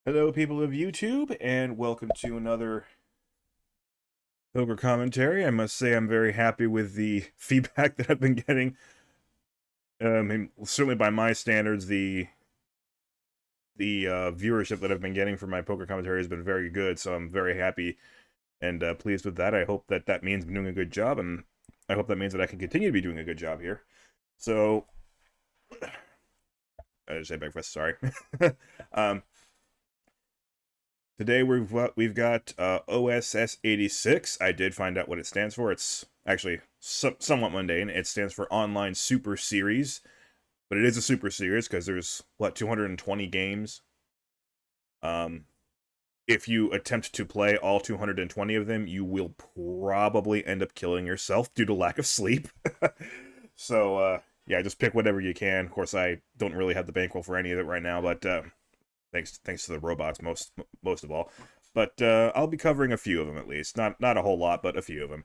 Hello, people of YouTube, and welcome to another poker commentary. I must say I'm very happy with the feedback that I've been getting. Certainly by my standards, the viewership that I've been getting for my poker commentary has been very good, so I'm very happy and pleased with that. I hope that that means I'm doing a good job, and I hope that means that I can continue to be doing a good job here. So, I just say breakfast, sorry. um, Today we've got OSS 86. I did find out what it stands for. It's actually somewhat mundane. It stands for Online Super Series, but it is a Super Series because there's 220 games. Um, if you attempt to play all 220 of them, you will probably end up killing yourself due to lack of sleep. So yeah, just pick whatever you can. Of course, I don't really have the bankroll for any of it right now, but thanks to the robots most of all. But I'll be covering a few of them at least, not a whole lot, but a few of them.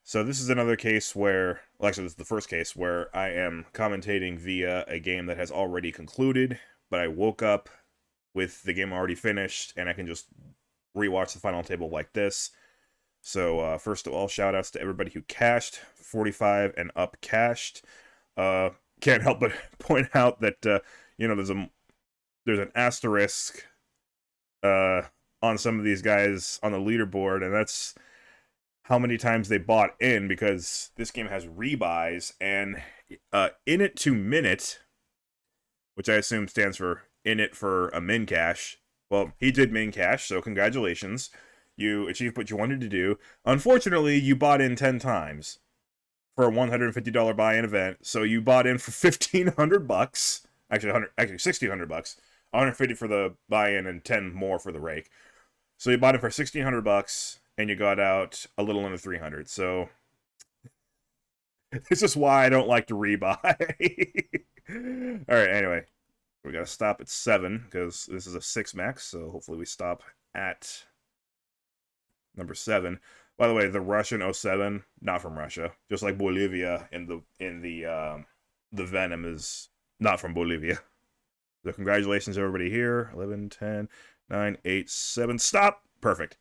So this is another case where, well, actually, this is the first case where I am commentating via a game that has already concluded, but I woke up with the game already finished, and I can just rewatch the final table like this. So first of all, shout outs to everybody who cashed, 45 and up cashed. Can't help but point out that there's an asterisk on some of these guys on the leaderboard, and that's how many times they bought in, because this game has rebuys, and in it to minute, which I assume stands for in it for a min cash. Well, he did min cash, so congratulations. You achieved what you wanted to do. Unfortunately, you bought in 10 times for a $150 buy-in event, so you bought in for $1,500. Actually, $1,600. 150 for the buy-in and 10 more for the rake. So you bought it for $1,600 and you got out a little under 300. So this is why I don't like to rebuy. All right, anyway, we got to stop at 7 because this is a 6 max, so hopefully we stop at number 7. By the way, the Russian '07, not from Russia, just like Bolivia in the Venom is not from Bolivia. So congratulations everybody here. 11, 10, 9, 8, 7. Stop! Perfect.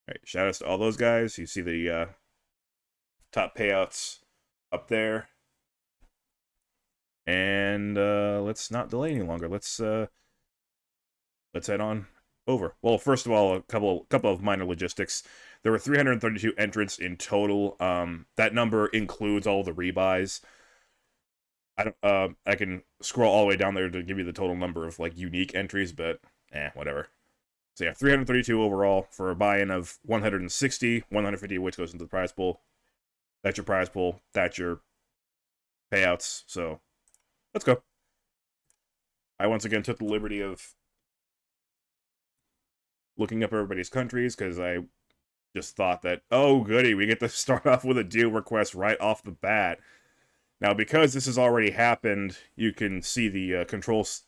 All right, shout outs to all those guys. You see the top payouts up there. And let's not delay any longer. Let's head on over. Well, first of all, a couple of minor logistics. There were 332 entrants in total. That number includes all the rebuys. I can scroll all the way down there to give you the total number of like unique entries, but whatever. So yeah, 332 overall for a buy-in of 160, 150 of which goes into the prize pool. That's your prize pool. That's your payouts. So let's go. I once again took the liberty of looking up everybody's countries because I just thought that, oh goody, we get to start off with a deal request right off the bat. Now, because this has already happened, you can see the controls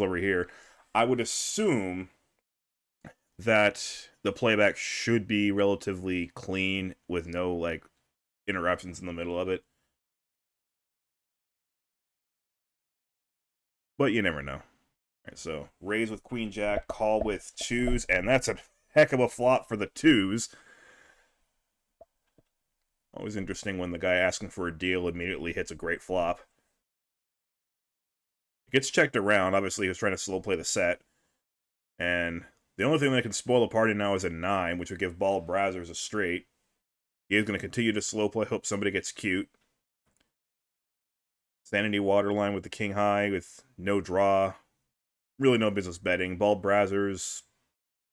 over here. I would assume that the playback should be relatively clean with no like interruptions in the middle of it. But you never know. All right, so raise with Queen Jack, call with twos, and that's a heck of a flop for the twos. Always interesting when the guy asking for a deal immediately hits a great flop. It gets checked around. Obviously, he was trying to slow play the set. And the only thing that can spoil the party now is a 9, which would give Ball Brazzers a straight. He is going to continue to slow play, hope somebody gets cute. Sanity Waterline with the King High with no draw. Really no business betting. Ball Brazzers,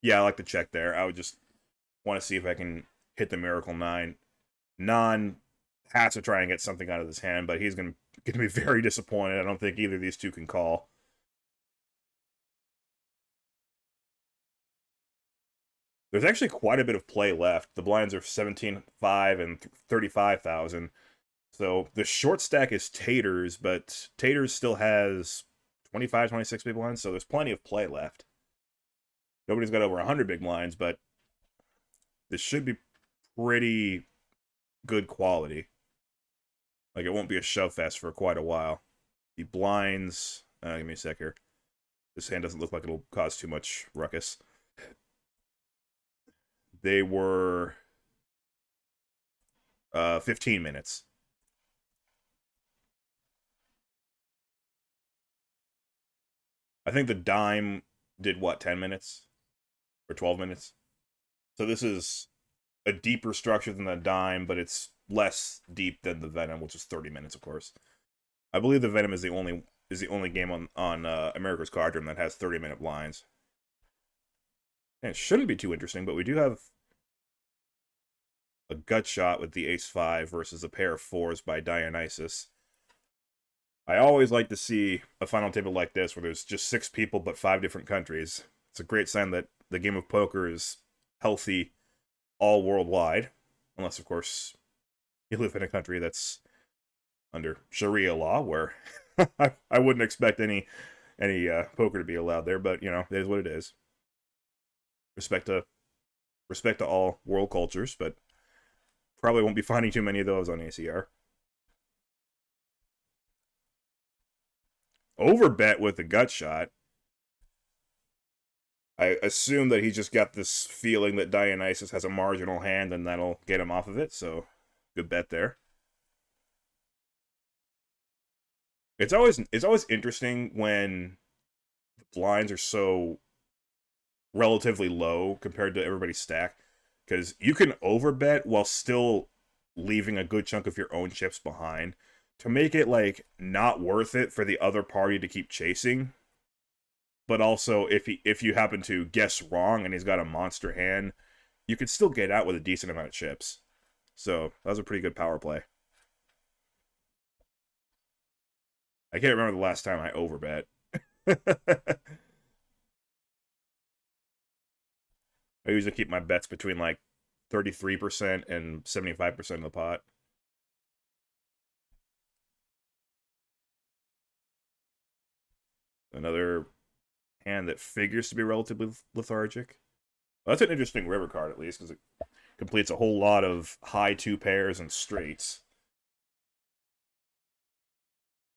yeah, I like the check there. I would just want to see if I can hit the Miracle 9. Non has to try and get something out of his hand, but he's going to be very disappointed. I don't think either of these two can call. There's actually quite a bit of play left. The blinds are 17.5 and 35,000. So the short stack is Taters, but Taters still has 25, 26 big blinds, so there's plenty of play left. Nobody's got over 100 big blinds, but this should be pretty good quality. Like, it won't be a shove fest for quite a while. The blinds, give me a sec here. This hand doesn't look like it'll cause too much ruckus. They were 15 minutes. I think the dime did what, 10 minutes? Or 12 minutes? So this is a deeper structure than the dime, but it's less deep than the Venom, which is 30 minutes, of course. I believe the Venom is the only game on America's Cardoom that has 30-minute blinds. And it shouldn't be too interesting, but we do have a gut shot with the Ace-5 versus a pair of 4s by Dionysus. I always like to see a final table like this where there's just 6 people but 5 different countries. It's a great sign that the game of poker is healthy all worldwide. Unless, of course, you live in a country that's under Sharia law, where I wouldn't expect any poker to be allowed there, but, you know, it is what it is. Respect to all world cultures, but probably won't be finding too many of those on ACR. Overbet with the gut shot. I assume that he just got this feeling that Dionysus has a marginal hand and that'll get him off of it, so good bet there. It's always interesting when the blinds are so relatively low compared to everybody's stack, because you can overbet while still leaving a good chunk of your own chips behind to make it, like, not worth it for the other party to keep chasing. But also, if you happen to guess wrong and he's got a monster hand, you could still get out with a decent amount of chips. So that was a pretty good power play. I can't remember the last time I overbet. I usually keep my bets between like 33% and 75% of the pot. Another hand that figures to be relatively lethargic. Well, that's an interesting river card, at least, because it completes a whole lot of high 2 pairs and straights.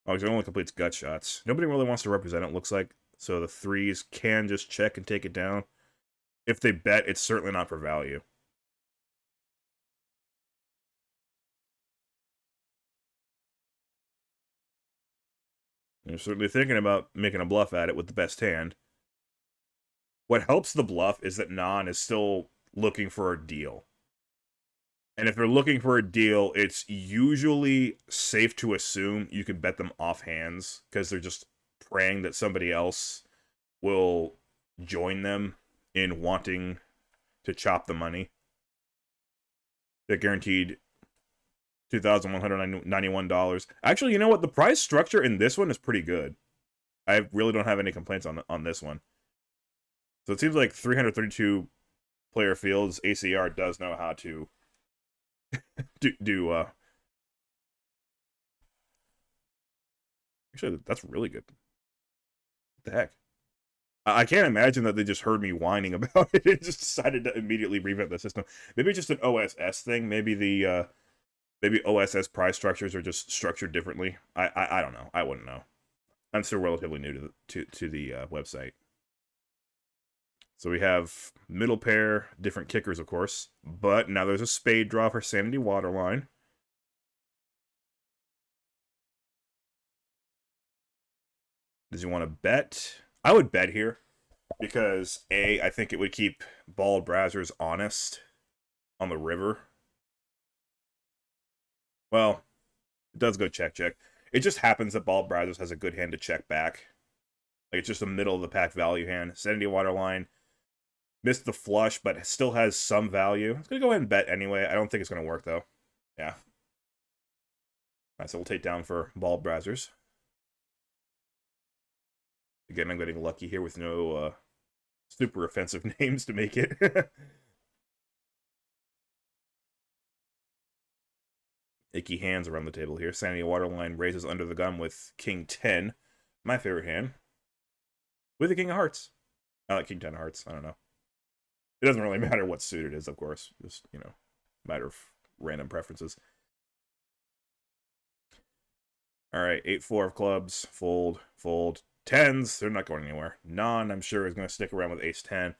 Oh, because it only completes gut shots. Nobody really wants to represent it, looks like. So the 3s can just check and take it down. If they bet, it's certainly not for value. They're certainly thinking about making a bluff at it with the best hand. What helps the bluff is that Non is still looking for a deal. And if they're looking for a deal, it's usually safe to assume you can bet them off hands, because they're just praying that somebody else will join them in wanting to chop the money. They're guaranteed $2,191. Actually, you know what? The prize structure in this one is pretty good. I really don't have any complaints on this one. So it seems like 332 player fields, ACR does know how to do actually, that's really good. What the heck? I can't imagine that they just heard me whining about it and just decided to immediately revamp the system. Maybe just an OSS thing. Maybe the maybe OSS prize structures are just structured differently. I don't know. I wouldn't know. I'm still relatively new to the website. So we have middle pair, different kickers, of course. But now there's a spade draw for Sanity Waterline. Does he want to bet? I would bet here. Because, A, I think it would keep Bald Brazzers honest on the river. Well, it does go check. It just happens that Bald Brazzers has a good hand to check back. Like, it's just a middle of the pack value hand. Sanity Waterline missed the flush, but still has some value. It's going to go ahead and bet anyway. I don't think it's going to work, though. Yeah. Alright, so we'll take down for Bald Brazzers. Again, I'm getting lucky here with no super offensive names to make it. Icky hands around the table here. Sanity Waterline raises under the gun with King 10. My favorite hand. With the King of Hearts. I like King 10 of Hearts. I don't know. It doesn't really matter what suit it is, of course. Just, you know, matter of random preferences. All right, 8-4 of clubs, fold, fold. Tens, they're not going anywhere. Non, I'm sure, is going to stick around with ace-10.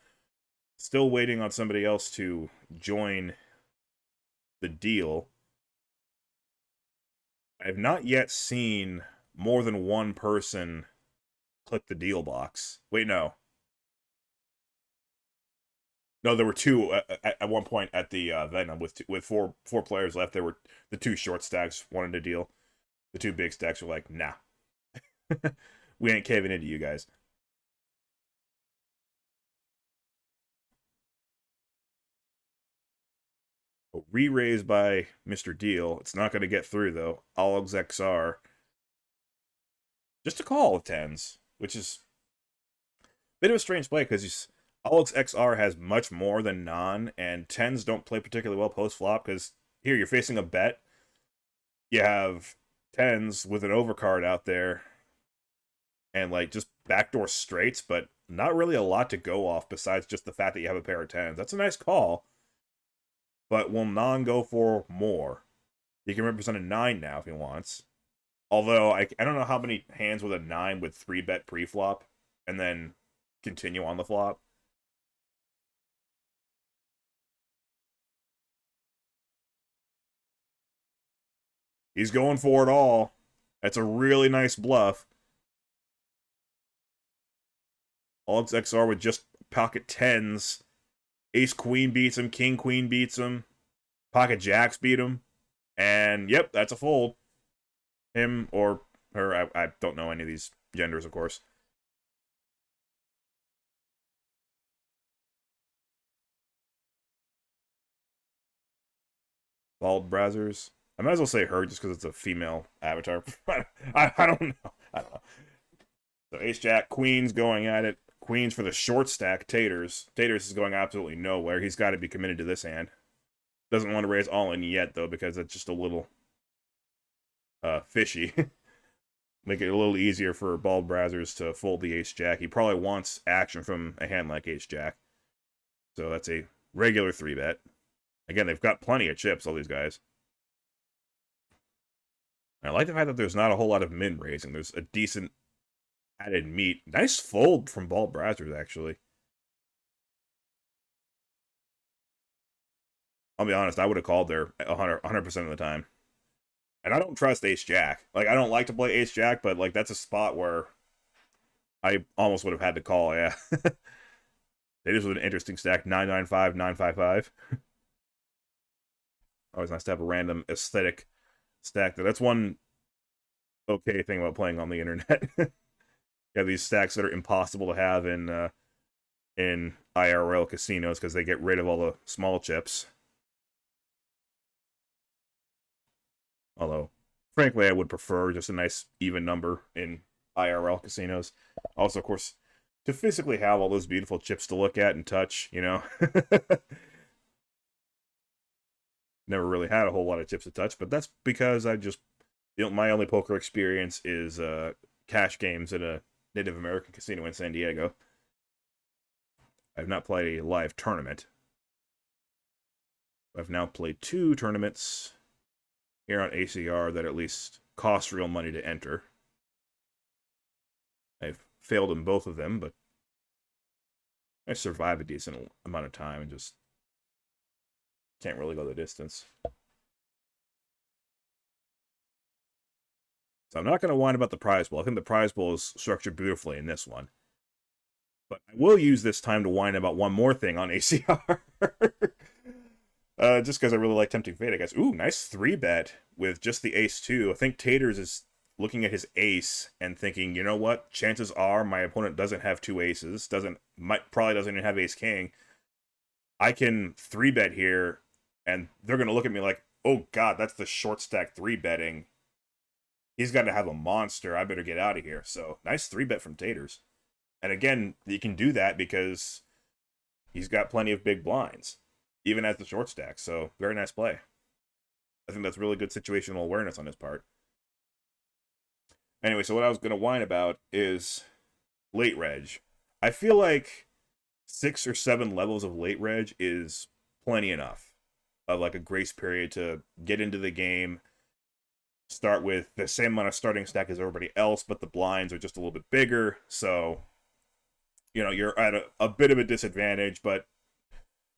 Still waiting on somebody else to join the deal. I have not yet seen more than one person click the deal box. Wait, no. No, there were two at one point at the Venom with four players left. There were the two short stacks wanted to deal. The two big stacks were like, nah, we ain't caving into you guys. Re-raise by Mr. Deal. It's not going to get through though. Alex XR. Just a call with tens, which is a bit of a strange play because Alex XR has much more than non, and tens don't play particularly well post flop because here you're facing a bet. You have tens with an overcard out there, and like just backdoor straights, but not really a lot to go off besides just the fact that you have a pair of tens. That's a nice call, but will non go for more? He can represent a 9 now if he wants. Although I don't know how many hands with a 9 would 3-bet pre-flop and then continue on the flop. He's going for it all. That's a really nice bluff. Alex XR with just pocket tens. Ace Queen beats him. King Queen beats him. Pocket Jacks beat him. And yep, that's a fold. Him or her, I don't know any of these genders, of course. Bald Brazzers. I might as well say her just because it's a female avatar. I don't know. I don't know. So Ace Jack, Queens going at it. Queens for the short stack, Taters. Taters is going absolutely nowhere. He's got to be committed to this hand. Doesn't want to raise all in yet, though, because it's just a little fishy. Make it a little easier for Bald Brazzers to fold the Ace Jack. He probably wants action from a hand like Ace Jack. So that's a regular 3-bet. Again, they've got plenty of chips, all these guys. I like the fact that there's not a whole lot of min raising. There's a decent added meat. Nice fold from Bald Brazzers, actually. I'll be honest, I would have called there 100% of the time. And I don't trust Ace Jack. Like, I don't like to play Ace Jack, but, like, that's a spot where I almost would have had to call, yeah. It is an interesting stack. 995, 955. Always nice to have a random aesthetic stack there. That's one okay thing about playing on the internet. You have these stacks that are impossible to have in IRL casinos because they get rid of all the small chips. Although, frankly, I would prefer just a nice even number in IRL casinos. Also, of course, to physically have all those beautiful chips to look at and touch, you know. Never really had a whole lot of chips to touch, but that's because I just, my only poker experience is cash games at a Native American casino in San Diego. I've not played a live tournament. I've now played 2 tournaments here on ACR that at least cost real money to enter. I've failed in both of them, but I survive a decent amount of time and just can't really go the distance. So I'm not going to whine about the prize pool. I think the prize pool is structured beautifully in this one. But I will use this time to whine about one more thing on ACR. Just because I really like Tempting Fate, I guess. Ooh, nice 3-bet with just the ace-2. I think Taters is looking at his ace and thinking, you know what? Chances are my opponent doesn't have 2 aces. Probably doesn't even have ace-king. I can 3-bet here, and they're going to look at me like, oh, God, that's the short stack 3-betting. He's got to have a monster. I better get out of here. So, nice 3-bet from Taters. And again, you can do that because he's got plenty of big blinds, even as the short stack. So, very nice play. I think that's really good situational awareness on his part. Anyway, so what I was going to whine about is late reg. I feel like 6 or 7 levels of late reg is plenty enough of like a grace period to get into the game, start with the same amount of starting stack as everybody else, but the blinds are just a little bit bigger. So, you're at a bit of a disadvantage, but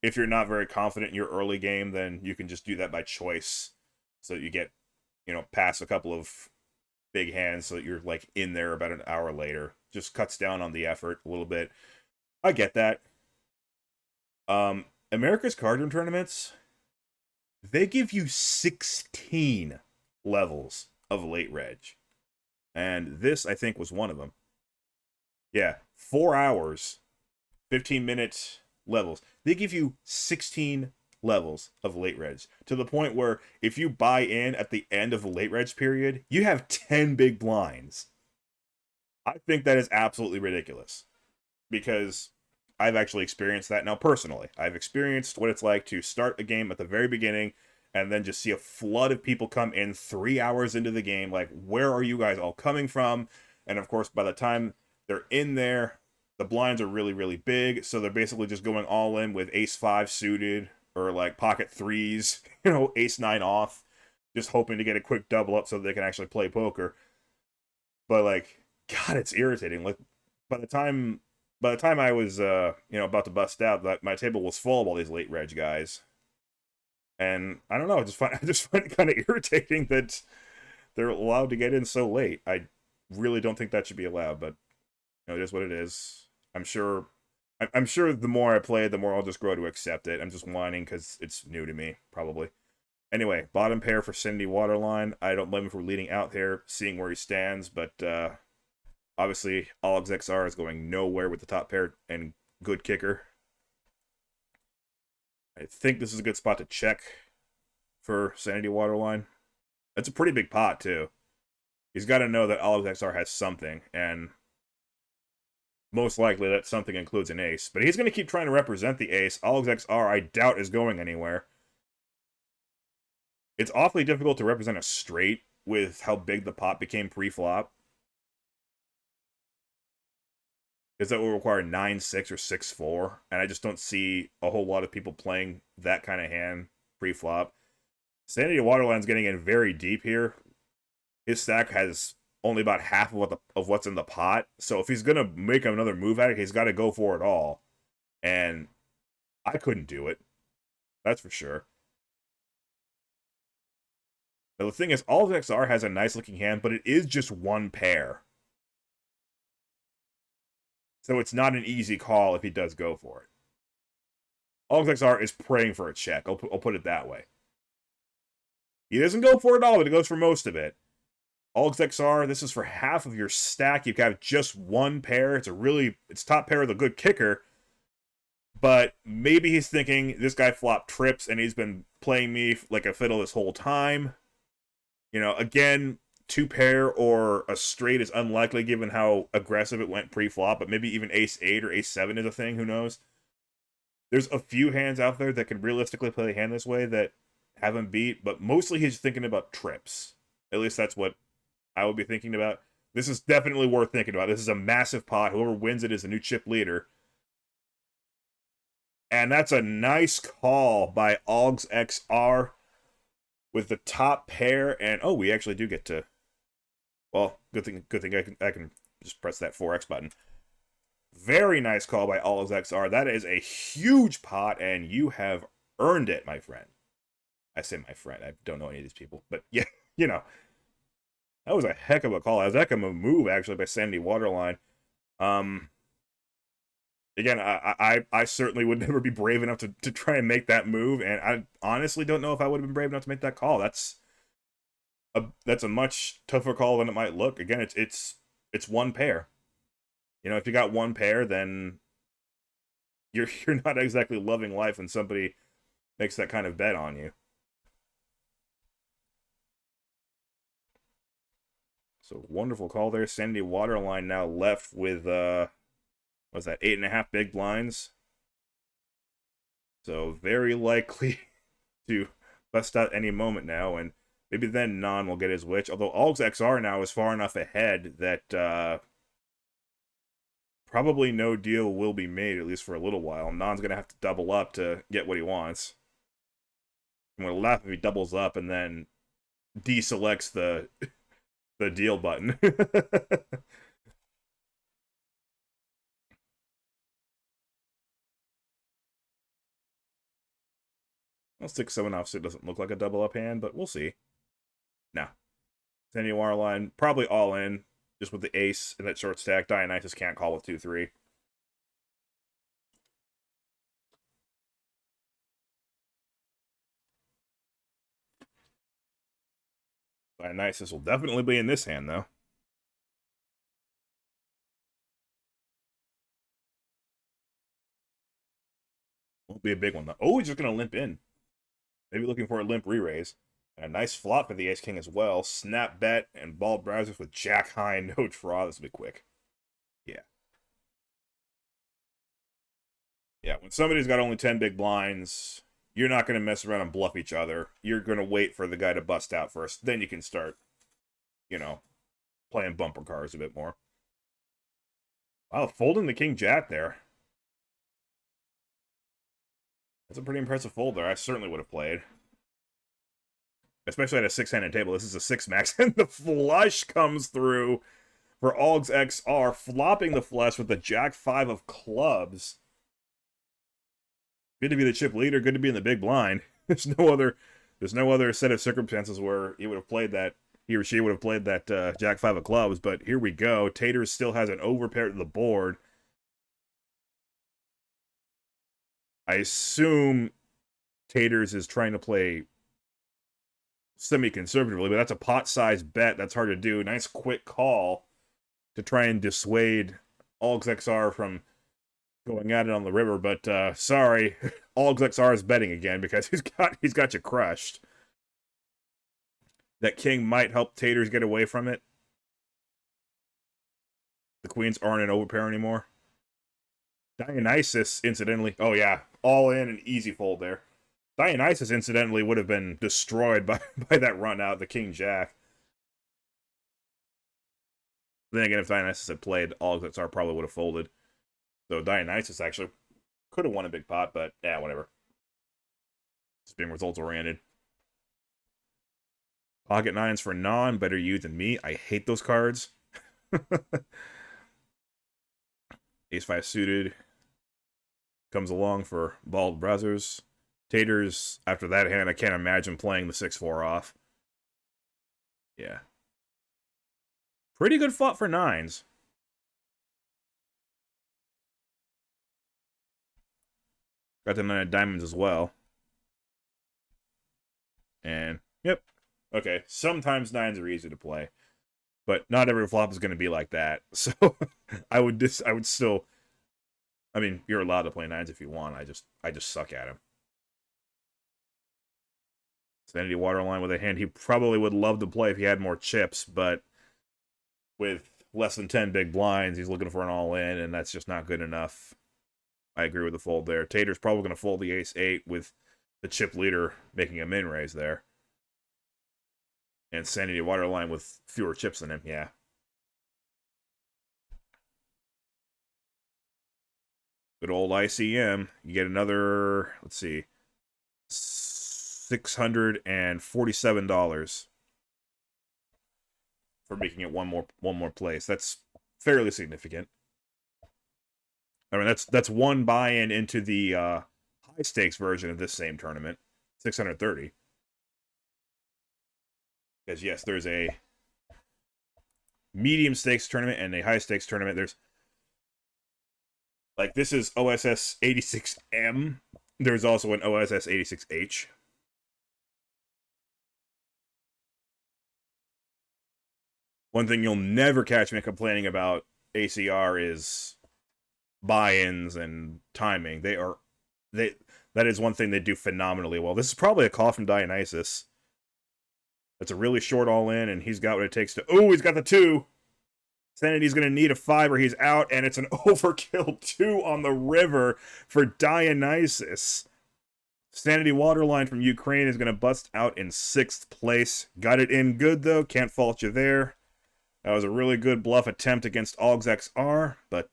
if you're not very confident in your early game, then you can just do that by choice. So that you get, past a couple of big hands so that you're like in there about an hour later. Just cuts down on the effort a little bit. I get that. America's Cardoom tournaments, they give you 16 levels of late reg. And this, I think, was one of them. Yeah, 4 hours, 15-minute levels. They give you 16 levels of late reg, to the point where if you buy in at the end of the late reg period, you have 10 big blinds. I think that is absolutely ridiculous, because I've actually experienced that now personally. I've experienced what it's like to start a game at the very beginning and then just see a flood of people come in 3 hours into the game. Like, where are you guys all coming from? And of course, by the time they're in there, the blinds are really, really big. So they're basically just going all in with ace-5 suited or like pocket threes, ace-9 off, just hoping to get a quick double up so they can actually play poker. But like, God, it's irritating. Like, by the time I was about to bust out, my table was full of all these late reg guys. And I don't know, I just find it kind of irritating that they're allowed to get in so late. I really don't think that should be allowed, but it is what it is. I'm sure the more I play, the more I'll just grow to accept it. I'm just whining because it's new to me, probably. Anyway, bottom pair for Sandy Waterline. I don't blame him for leading out there, seeing where he stands, but obviously, Alex XR is going nowhere with the top pair and good kicker. I think this is a good spot to check for Sanity Waterline. That's a pretty big pot, too. He's got to know that Alex XR has something, and most likely that something includes an ace. But he's going to keep trying to represent the ace. Alex XR, I doubt, is going anywhere. It's awfully difficult to represent a straight with how big the pot became pre-flop, because that will require 9-6 or 6-4, and I just don't see a whole lot of people playing that kind of hand pre-flop. Sanity Waterline's getting in very deep here. His stack has only about half of what's in the pot, so if he's going to make another move at it, he's got to go for it all. And I couldn't do it. That's for sure. Now, the thing is, all of XR has a nice-looking hand, but it is just one pair. So it's not an easy call if he does go for it. Alex XR is praying for a check. I'll put it that way. He doesn't go for it all, but he goes for most of it. Alex XR, this is for half of your stack. You've got just one pair. It's top pair with a good kicker. But maybe he's thinking, this guy flopped trips and he's been playing me like a fiddle this whole time. Again, 2-pair or a straight is unlikely given how aggressive it went pre-flop, but maybe even ace-8 or ace-7 is a thing, who knows? There's a few hands out there that can realistically play a hand this way that haven't beat, but mostly he's thinking about trips. At least that's what I would be thinking about. This is definitely worth thinking about. This is a massive pot. Whoever wins it is the new chip leader. And that's a nice call by Alex XR with the top pair, and we actually do get to. Well, good thing I can just press that 4x button. Very nice call by Alex XR. That is a huge pot, and you have earned it, my friend. I say my friend. I don't know any of these people, but yeah, that was a heck of a call. That was a heck of a move, actually, by Sandy Waterline. Again, I certainly would never be brave enough to try and make that move, and I honestly don't know if I would have been brave enough to make that call. That's a much tougher call than it might look. Again, it's one pair. If you got one pair, then you're not exactly loving life when somebody makes that kind of bet on you. So wonderful call there. Sandy Waterline now left with what's that, 8.5 big blinds. So very likely to bust out any moment now, and maybe then Non will get his witch. Although Alex XR now is far enough ahead that probably no deal will be made, at least for a little while. Non's going to have to double up to get what he wants. I'm going to laugh if he doubles up and then deselects the deal button. Well, 6-7 offsuit doesn't look like a double up hand, but we'll see. No. Sandy Waterline, probably all in, just with the ace and that short stack. Dionysus can't call with 2-3. Dionysus will definitely be in this hand, though. Won't be a big one, though. Oh, he's just going to limp in. Maybe looking for a limp re-raise. And a nice flop for the ace-king as well. Snap bet and ball browsers with jack high, no draw. This will be quick. Yeah. Yeah, when somebody's got only 10 big blinds, you're not going to mess around and bluff each other. You're going to wait for the guy to bust out first. Then you can start, you know, playing bumper cars a bit more. Wow, folding the king-jack there. That's a pretty impressive fold there. I certainly would have played. Especially at a 6-handed table. This is a 6-max, and the flush comes through for Algs XR, flopping the flush with the jack-5 of clubs. Good to be the chip leader, good to be in the big blind. There's no other set of circumstances where he would have played that, he or she would have played that jack-5 of clubs, but here we go. Taters still has an overpair to the board. I assume Taters is trying to play semi-conservatively, but that's a pot-sized bet. That's hard to do. Nice quick call to try and dissuade Algs XR from going at it on the river, but sorry, Algs XR is betting again because he's got you crushed. That king might help Taters get away from it. The queens aren't an overpair anymore. Dionysus, incidentally, oh yeah, all in and easy fold there. Dionysus, incidentally, would have been destroyed by that run out, the king-jack. Then again, if Dionysus had played, Algs XR probably would have folded. So Dionysus actually could have won a big pot, but yeah, whatever. It's being results-oriented. Pocket nines for non, better you than me. I hate those cards. Ace-5 suited. Comes along for bald browsers. Taters, after that hand, I can't imagine playing the 6-4 off. Yeah. Pretty good flop for nines. Got the 9 of diamonds as well. And, yep. Okay, sometimes nines are easy to play. But not every flop is going to be like that. So, I would still... I mean, you're allowed to play nines if you want. I just suck at them. Sanity Waterline with a hand he probably would love to play if he had more chips, but with less than 10 big blinds, he's looking for an all-in, and that's just not good enough. I agree with the fold there. Tater's probably going to fold the ace-8 with the chip leader making a min-raise there. And Sanity Waterline with fewer chips than him, yeah. Good old ICM. You get another, let's see, $647 for making it one more place. That's fairly significant. I mean, that's one buy-in into the high stakes version of this same tournament, 630. Because yes, there's a medium stakes tournament and a high stakes tournament. There's like this is OSS 86M. There's also an OSS 86H. One thing you'll never catch me complaining about ACR is buy-ins and timing. That is one thing they do phenomenally well. This is probably a call from Dionysus. That's a really short all-in, and he's got what it takes to... Oh, he's got the 2! Sanity's going to need a 5 or he's out, and it's an overkill 2 on the river for Dionysus. Sanity Waterline from Ukraine is going to bust out in 6th place. Got it in good, though. Can't fault you there. That was a really good bluff attempt against Algs XR, but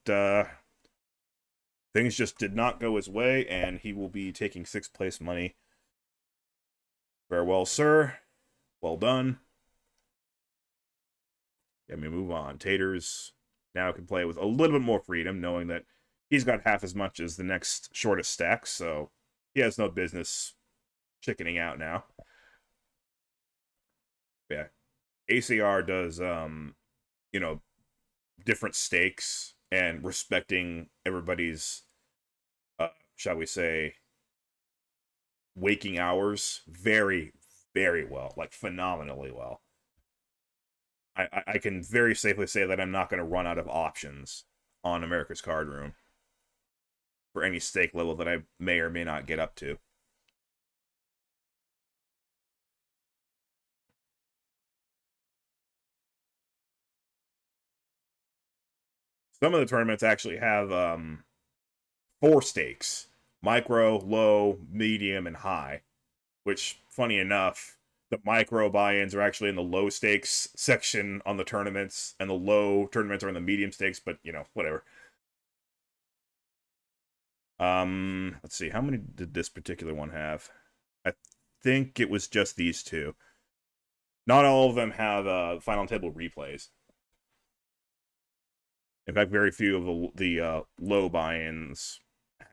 things just did not go his way, and he will be taking 6th place money. Farewell, sir. Well done. Let me move on. Taters now can play with a little bit more freedom, knowing that he's got half as much as the next shortest stack, so he has no business chickening out now. Yeah. ACR does you know, different stakes and respecting everybody's shall we say waking hours very, very well, like phenomenally well. I can very safely say that I'm not going to run out of options on America's Card Room for any stake level that I may or may not get up to. Some of the tournaments actually have 4 stakes: micro, low, medium, and high. Which, funny enough, the micro buy-ins are actually in the low stakes section on the tournaments, and the low tournaments are in the medium stakes. But you know, whatever. Let's see. How many did this particular one have? I think it was just these two. Not all of them have final table replays. In fact, very few of the low buy-ins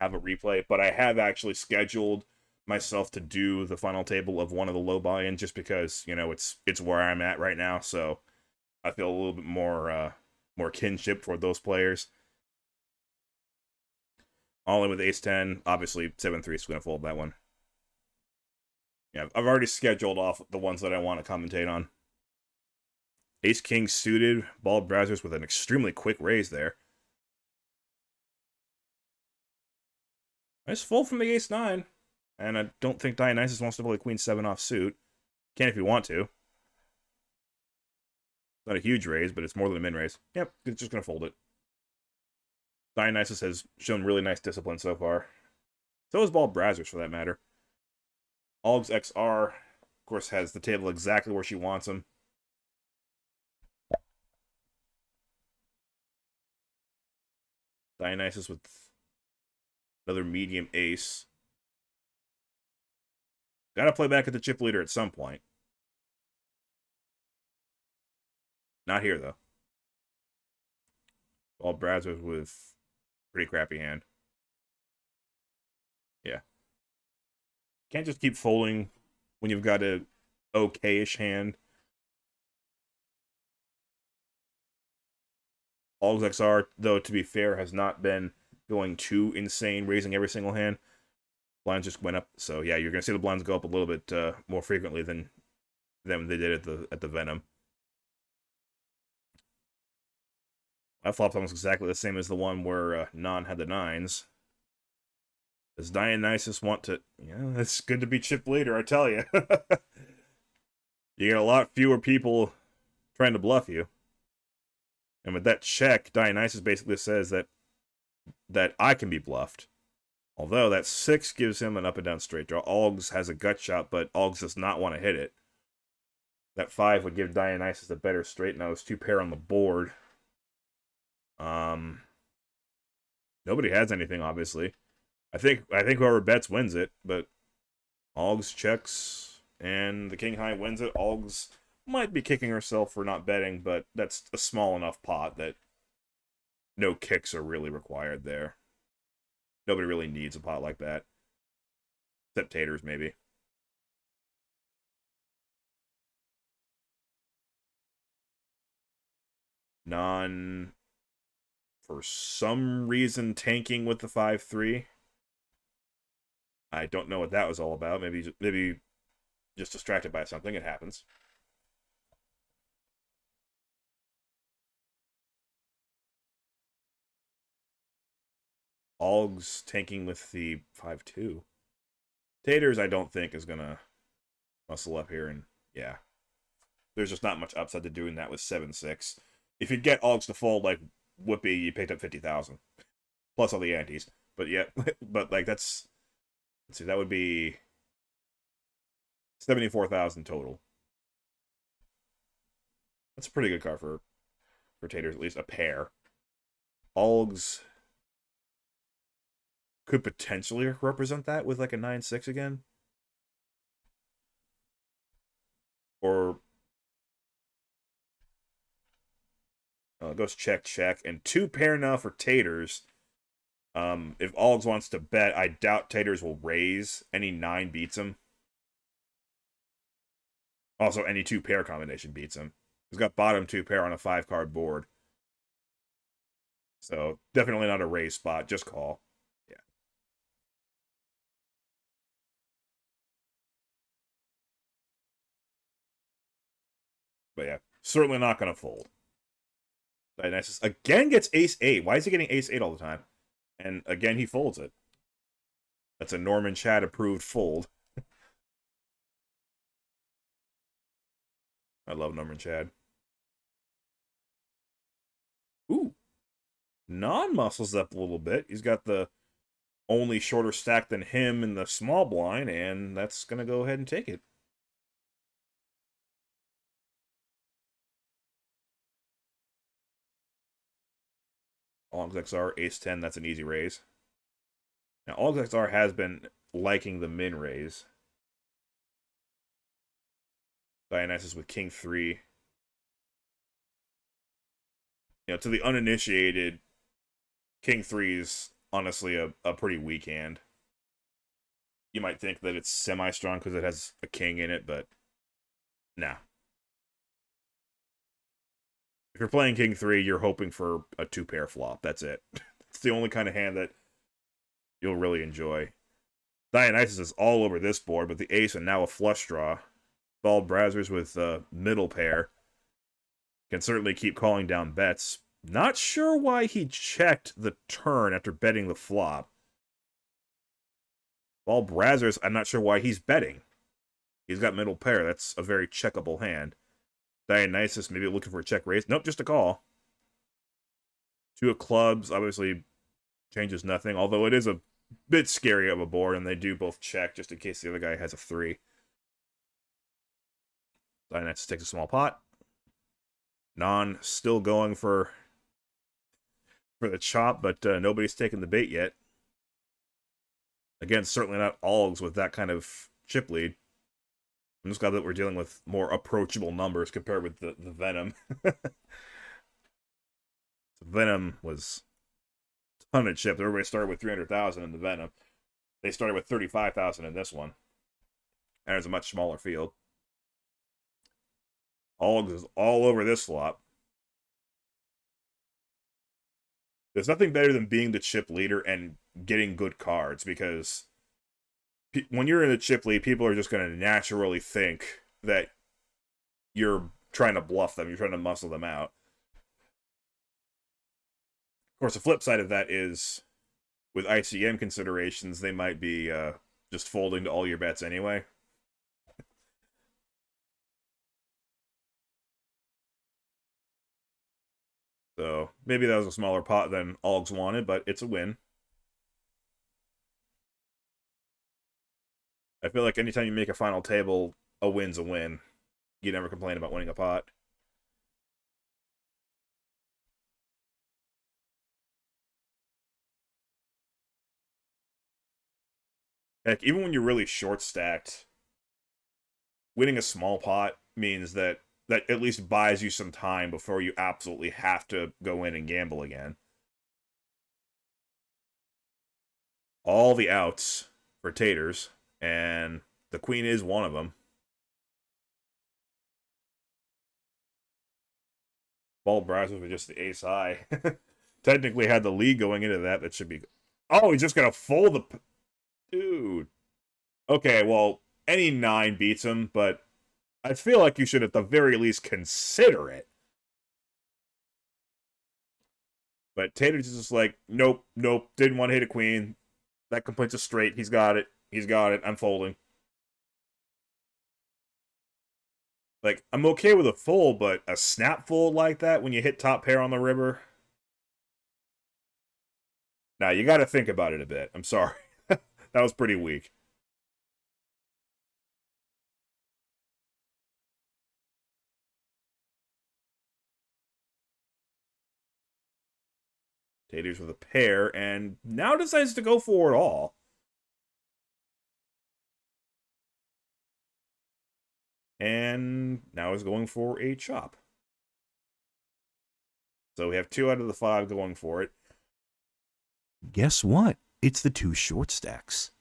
have a replay. But I have actually scheduled myself to do the final table of one of the low buy-ins just because, you know, it's where I'm at right now. So I feel a little bit more kinship toward those players. All in with ace-10. Obviously, 7-3 is going to fold that one. Yeah, I've already scheduled off the ones that I want to commentate on. Ace-king suited, ball browsers with an extremely quick raise there. Nice fold from the ace-9. And I don't think Dionysus wants to play queen-7 offsuit. Can if you want to. Not a huge raise, but it's more than a min-raise. Yep, it's just going to fold it. Dionysus has shown really nice discipline so far. So has ball browsers, for that matter. Algs XR, of course, has the table exactly where she wants him. Dionysus with another medium ace. Gotta play back at the chip leader at some point. Not here, though. Ball browsers with pretty crappy hand. Yeah. Can't just keep folding when you've got a okay-ish hand. Algs XR, though, to be fair, has not been going too insane, raising every single hand. Blinds just went up, so yeah, you're gonna see the blinds go up a little bit more frequently than they did at the Venom. That flop's almost exactly the same as the one where Non had the 9s. Does Dionysus want to... Yeah, it's good to be chip leader, I tell you. You get a lot fewer people trying to bluff you. And with that check, Dionysus basically says that I can be bluffed. Although that 6 gives him an up and down straight draw. Algs has a gut shot, but Algs does not want to hit it. That 5 would give Dionysus a better straight. Now it's 2 pair on the board. Nobody has anything, obviously. I think whoever bets wins it, but Algs checks, and the king high wins it. Algs might be kicking herself for not betting, but that's a small enough pot that no kicks are really required there. Nobody really needs a pot like that. Except Taters, maybe. Non, for some reason, tanking with the 5-3. I don't know what that was all about. Maybe just distracted by something. It happens. Algs tanking with the 5-2. Taters, I don't think, is going to muscle up here. And, yeah. There's just not much upside to doing that with 7-6. If you get Algs to fold, like, whoopee, you picked up 50,000. Plus all the antes. But, yeah. But, like, that's... Let's see, that would be 74,000 total. That's a pretty good card for Taters, at least a pair. Algs could potentially represent that with like a 9-6 again. Or it goes check, check. And 2 pair now for Taters. If Algs wants to bet, I doubt Taters will raise. Any 9 beats him. Also, any 2-pair combination beats him. He's got bottom 2-pair on a 5-card board. So, definitely not a raise spot. Just call. Yeah. But yeah, certainly not going to fold. Dionysus again gets ace-8. Why is he getting ace-8 all the time? And again, he folds it. That's a Norman Chad approved fold. I love Norman Chad. Ooh. Non-muscles up a little bit. He's got the only shorter stack than him in the small blind, and that's going to go ahead and take it. All XR, ace-10, that's an easy raise. Now, All XR has been liking the min raise. Dionysus with king-3. You know, to the uninitiated, king-3 is honestly a pretty weak hand. You might think that it's semi-strong because it has a king in it, but nah. If you're playing king-3, you're hoping for a 2-pair flop. That's it. It's the only kind of hand that you'll really enjoy. Dionysus is all over this board with the ace and now a flush draw. Bald Brazzers with middle pair. Can certainly keep calling down bets. Not sure why he checked the turn after betting the flop. Bald Brazzers, I'm not sure why he's betting. He's got middle pair. That's a very checkable hand. Dionysus maybe looking for a check raise. Nope, just a call. 2 of clubs obviously changes nothing, although it is a bit scary of a board, and they do both check just in case the other guy has a 3. Dionysus takes a small pot. Non still going for the chop, but nobody's taken the bait yet. Again, certainly not Algs with that kind of chip lead. I'm just glad that we're dealing with more approachable numbers compared with the Venom. Venom was a ton of chips. Everybody started with 300,000 in the Venom. They started with 35,000 in this one. And it's a much smaller field. Algs is all over this flop. There's nothing better than being the chip leader and getting good cards, because when you're in a chip lead, people are just going to naturally think that you're trying to bluff them, you're trying to muscle them out. Of course, the flip side of that is, with ICM considerations, they might be just folding to all your bets anyway. So maybe that was a smaller pot than Algs wanted, but it's a win. I feel like anytime you make a final table, a win's a win. You never complain about winning a pot. Heck, even when you're really short stacked, winning a small pot means that at least buys you some time before you absolutely have to go in and gamble again. All the outs for Taters, and the queen is one of them. Bald Brazzers with just the ace high. Technically had the lead going into that. That should be... Oh, he's just going to fold the... Dude. Okay, well, any 9 beats him, but I feel like you should at the very least consider it. But Tater's just like, nope, didn't want to hit a queen. That completes a straight. He's got it. I'm folding. Like, I'm okay with a fold, but a snap fold like that when you hit top pair on the river... Now, you got to think about it a bit. I'm sorry. That was pretty weak. Taters with a pair, and now decides to go for it all. And now is going for a chop. So we have 2 out of the 5 going for it. Guess what? It's the 2 short stacks.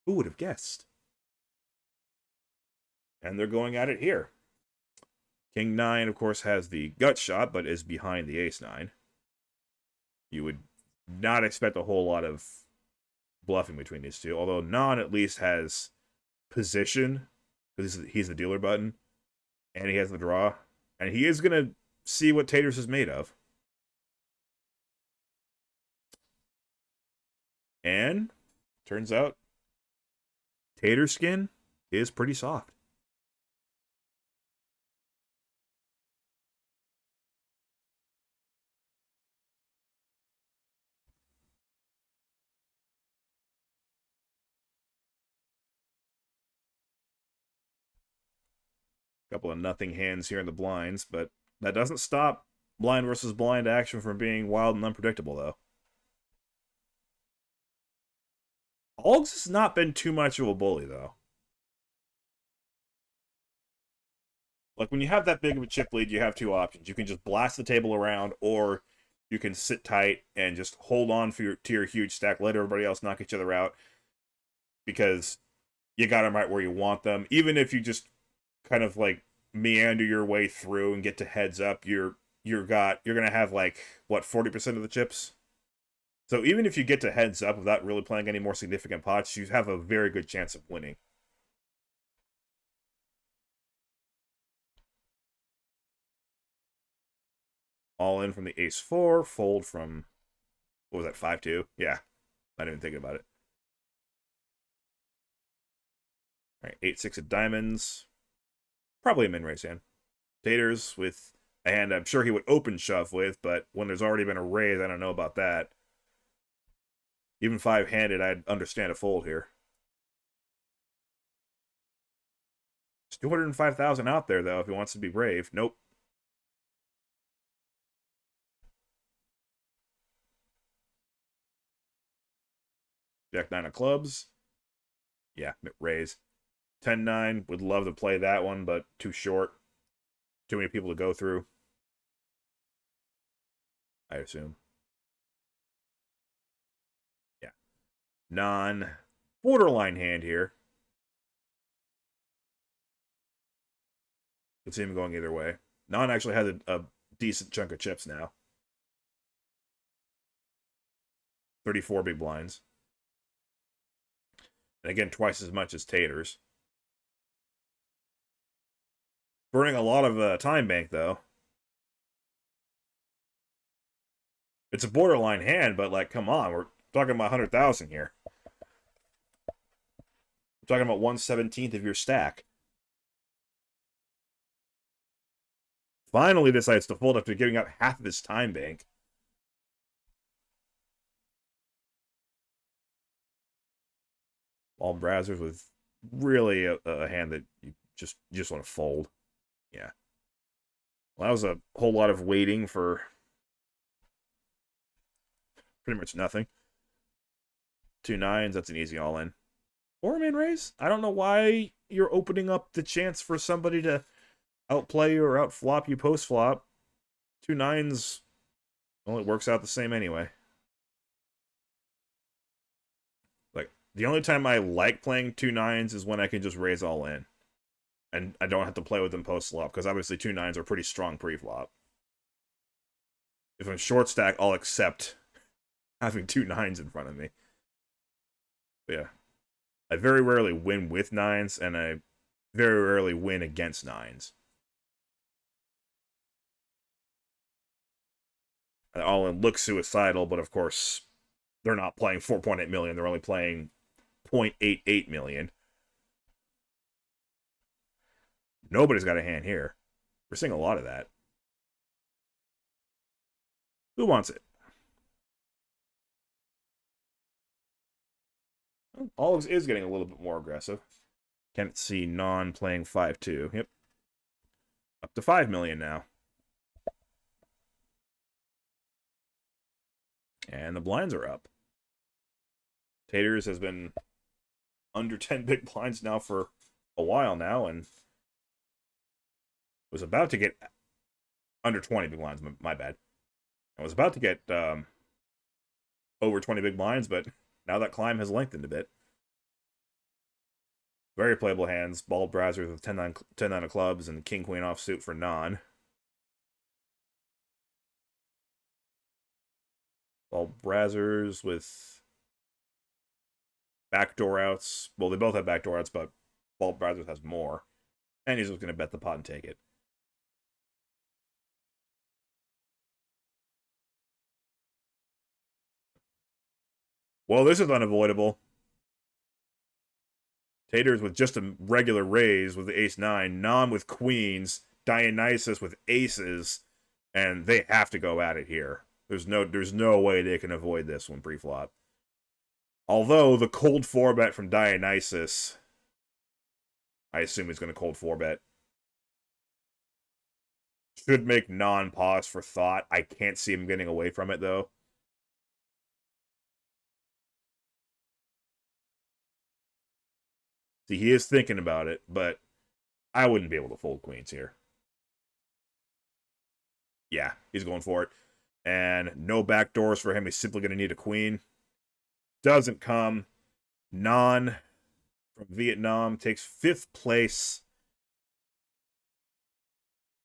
Who would have guessed? And they're going at it here. King 9, of course, has the gut shot, but is behind the ace 9. You would not expect a whole lot of bluffing between these two, although Non at least has position, because he's the dealer button, and he has the draw, and he is going to see what Taters is made of. And turns out Tater skin is pretty soft. Couple of nothing hands here in the blinds, but that doesn't stop blind versus blind action from being wild and unpredictable, though. Algs has not been too much of a bully, though. Like, when you have that big of a chip lead, you have 2 options. You can just blast the table around, or you can sit tight and just hold on to your huge stack, let everybody else knock each other out, because you got them right where you want them. Even if you just kind of like meander your way through and get to heads up, you're gonna have like what, 40% of the chips. So even if you get to heads up without really playing any more significant pots, you have a very good chance of winning. All in from the ace 4, fold from, what was that, 5-2? Yeah, not even thinking about it. All right, 8-6 of diamonds. Probably a min-raise hand. Taters with a hand I'm sure he would open shove with, but when there's already been a raise, I don't know about that. Even 5-handed, I'd understand a fold here. There's 205,000 out there, though, if he wants to be brave. Nope. Jack 9 of clubs. Yeah, raise. 10-9, would love to play that one, but too short. Too many people to go through, I assume. Yeah. Non-borderline hand here. Could see him going either way. Non actually has a decent chunk of chips now. 34 big blinds. And again, twice as much as Taters. Burning a lot of time bank, though. It's a borderline hand, but, like, come on. We're talking about 100,000 here. We're talking about 1/17th of your stack. Finally decides to fold after giving up half of his time bank. All browsers with really a hand that you just want to fold. Yeah. Well, that was a whole lot of waiting for pretty much nothing. 2 9s, that's an easy all-in. Or min raise? I don't know why you're opening up the chance for somebody to outplay you or outflop you post-flop. 2 9s, well, it works out the same anyway. Like, the only time I like playing 2 9s is when I can just raise all in. And I don't have to play with them post-flop, because obviously 2 9s are pretty strong pre-flop. If I'm short stack, I'll accept having 2 9s in front of me. But yeah. I very rarely win with 9s, and I very rarely win against 9s. All in looks suicidal, but of course, they're not playing 4.8 million. They're only playing 0.88 million. Nobody's got a hand here. We're seeing a lot of that. Who wants it? Olives is getting a little bit more aggressive. Can't see Non playing 5-2. Yep. Up to 5 million now. And the blinds are up. Taters has been under 10 big blinds now for a while now, and was about to get under 20 big blinds. My bad. I was about to get over 20 big blinds, but now that climb has lengthened a bit. Very playable hands. Ball brazzers with 10-9 of clubs and king queen offsuit for non. Ball brazzers with backdoor outs. Well, they both have backdoor outs, but ball brazzers has more. And he's just going to bet the pot and take it. Well, this is unavoidable. Taters with just a regular raise with the ace-9, non with queens, Dionysus with aces, and they have to go at it here. There's no way they can avoid this one pre-flop. Although the cold 4-bet from Dionysus, I assume he's going to cold 4-bet. Should make non-pause for thought. I can't see him getting away from it, though. See, he is thinking about it, but I wouldn't be able to fold queens here. Yeah, he's going for it. And no backdoors for him. He's simply going to need a queen. Doesn't come. Non from Vietnam takes 5th place.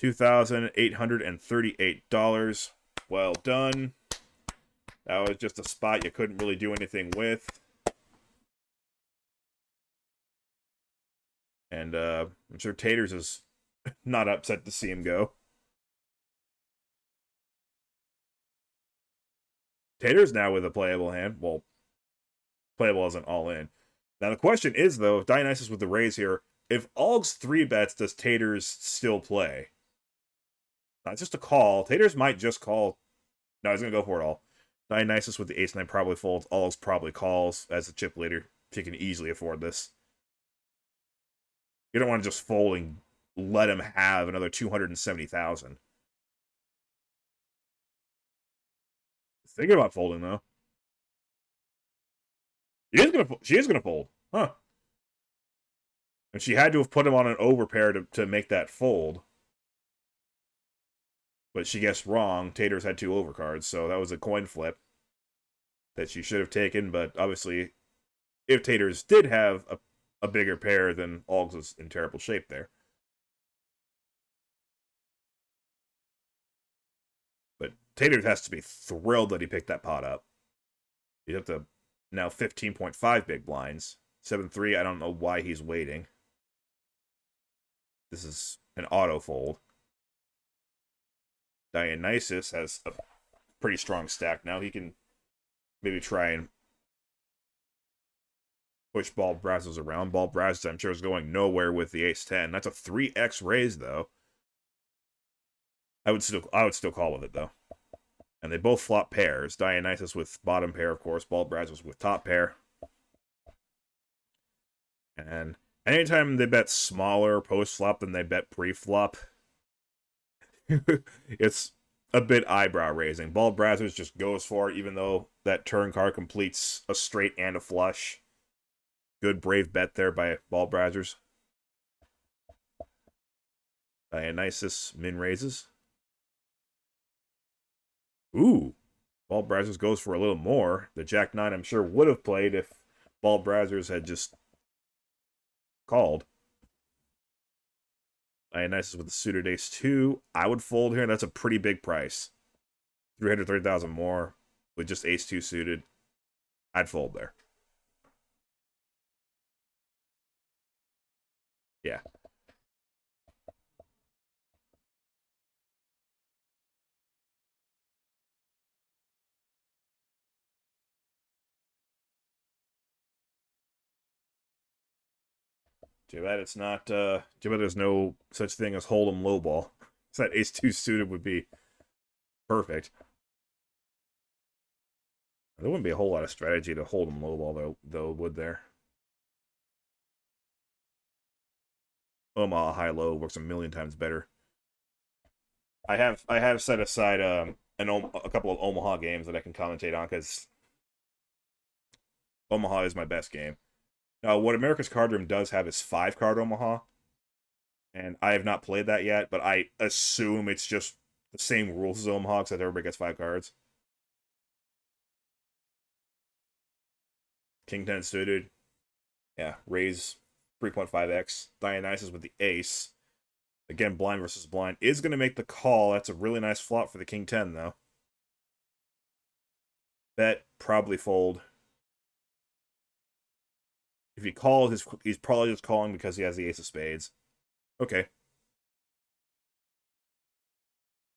$2,838. Well done. That was just a spot you couldn't really do anything with. And I'm sure Taters is not upset to see him go. Taters now with a playable hand. Well, playable isn't all in. Now the question is, though, if Dionysus with the raise here, if Alg's 3-bets, does Taters still play? Not just a call. Taters might just call. No, he's going to go for it all. Dionysus with the ace-9 probably folds. Alg's probably calls as a chip leader. If he can easily afford this. You don't want to just fold and let him have another 270,000. Thinking about folding, though. She is gonna fold. Huh. And she had to have put him on an overpair to make that fold. But she guessed wrong. Taters had 2 overcards, so that was a coin flip that she should have taken. But obviously, if Taters did have a bigger pair, then Algs was in terrible shape there. But Taters has to be thrilled that he picked that pot up. He's up to now 15.5 big blinds. 7-3, I don't know why he's waiting. This is an auto fold. Dionysus has a pretty strong stack now. He can maybe try and push ball brazzles around. Ball brazzles, I'm sure, is going nowhere with the ace-10. That's a 3x raise, though. I would still call with it, though. And they both flop pairs. Dionysus with bottom pair, of course. Ball brazzles with top pair. And anytime they bet smaller post-flop than they bet pre-flop, it's a bit eyebrow-raising. Ball brazzers just goes for it, even though that turn card completes a straight and a flush. Good brave bet there by ball brazzers. Dionysus min raises. Ooh, ball brazzers goes for a little more. The Jack-9 I'm sure would have played if ball brazzers had just called. Dionysus with the suited ace-2. I would fold here. That's a pretty big price. 330,000 more with just ace-2 suited. I'd fold there. Yeah. Too bad it's not, too bad there's no such thing as hold'em lowball. So that ace-2 suited would be perfect. There wouldn't be a whole lot of strategy to hold'em lowball, though, would there? Omaha high-low works a million times better. I have set aside a couple of Omaha games that I can commentate on, because Omaha is my best game. What America's Card Room does have is 5-card Omaha, and I have not played that yet, but I assume it's just the same rules as Omaha, except everybody gets 5 cards. King 10 suited. Yeah, raise 3.5x. Dionysus with the ace. Again, blind versus blind is going to make the call. That's a really nice flop for the King 10, though. Bet, probably fold. If he calls, he's probably just calling because he has the ace of spades. Okay.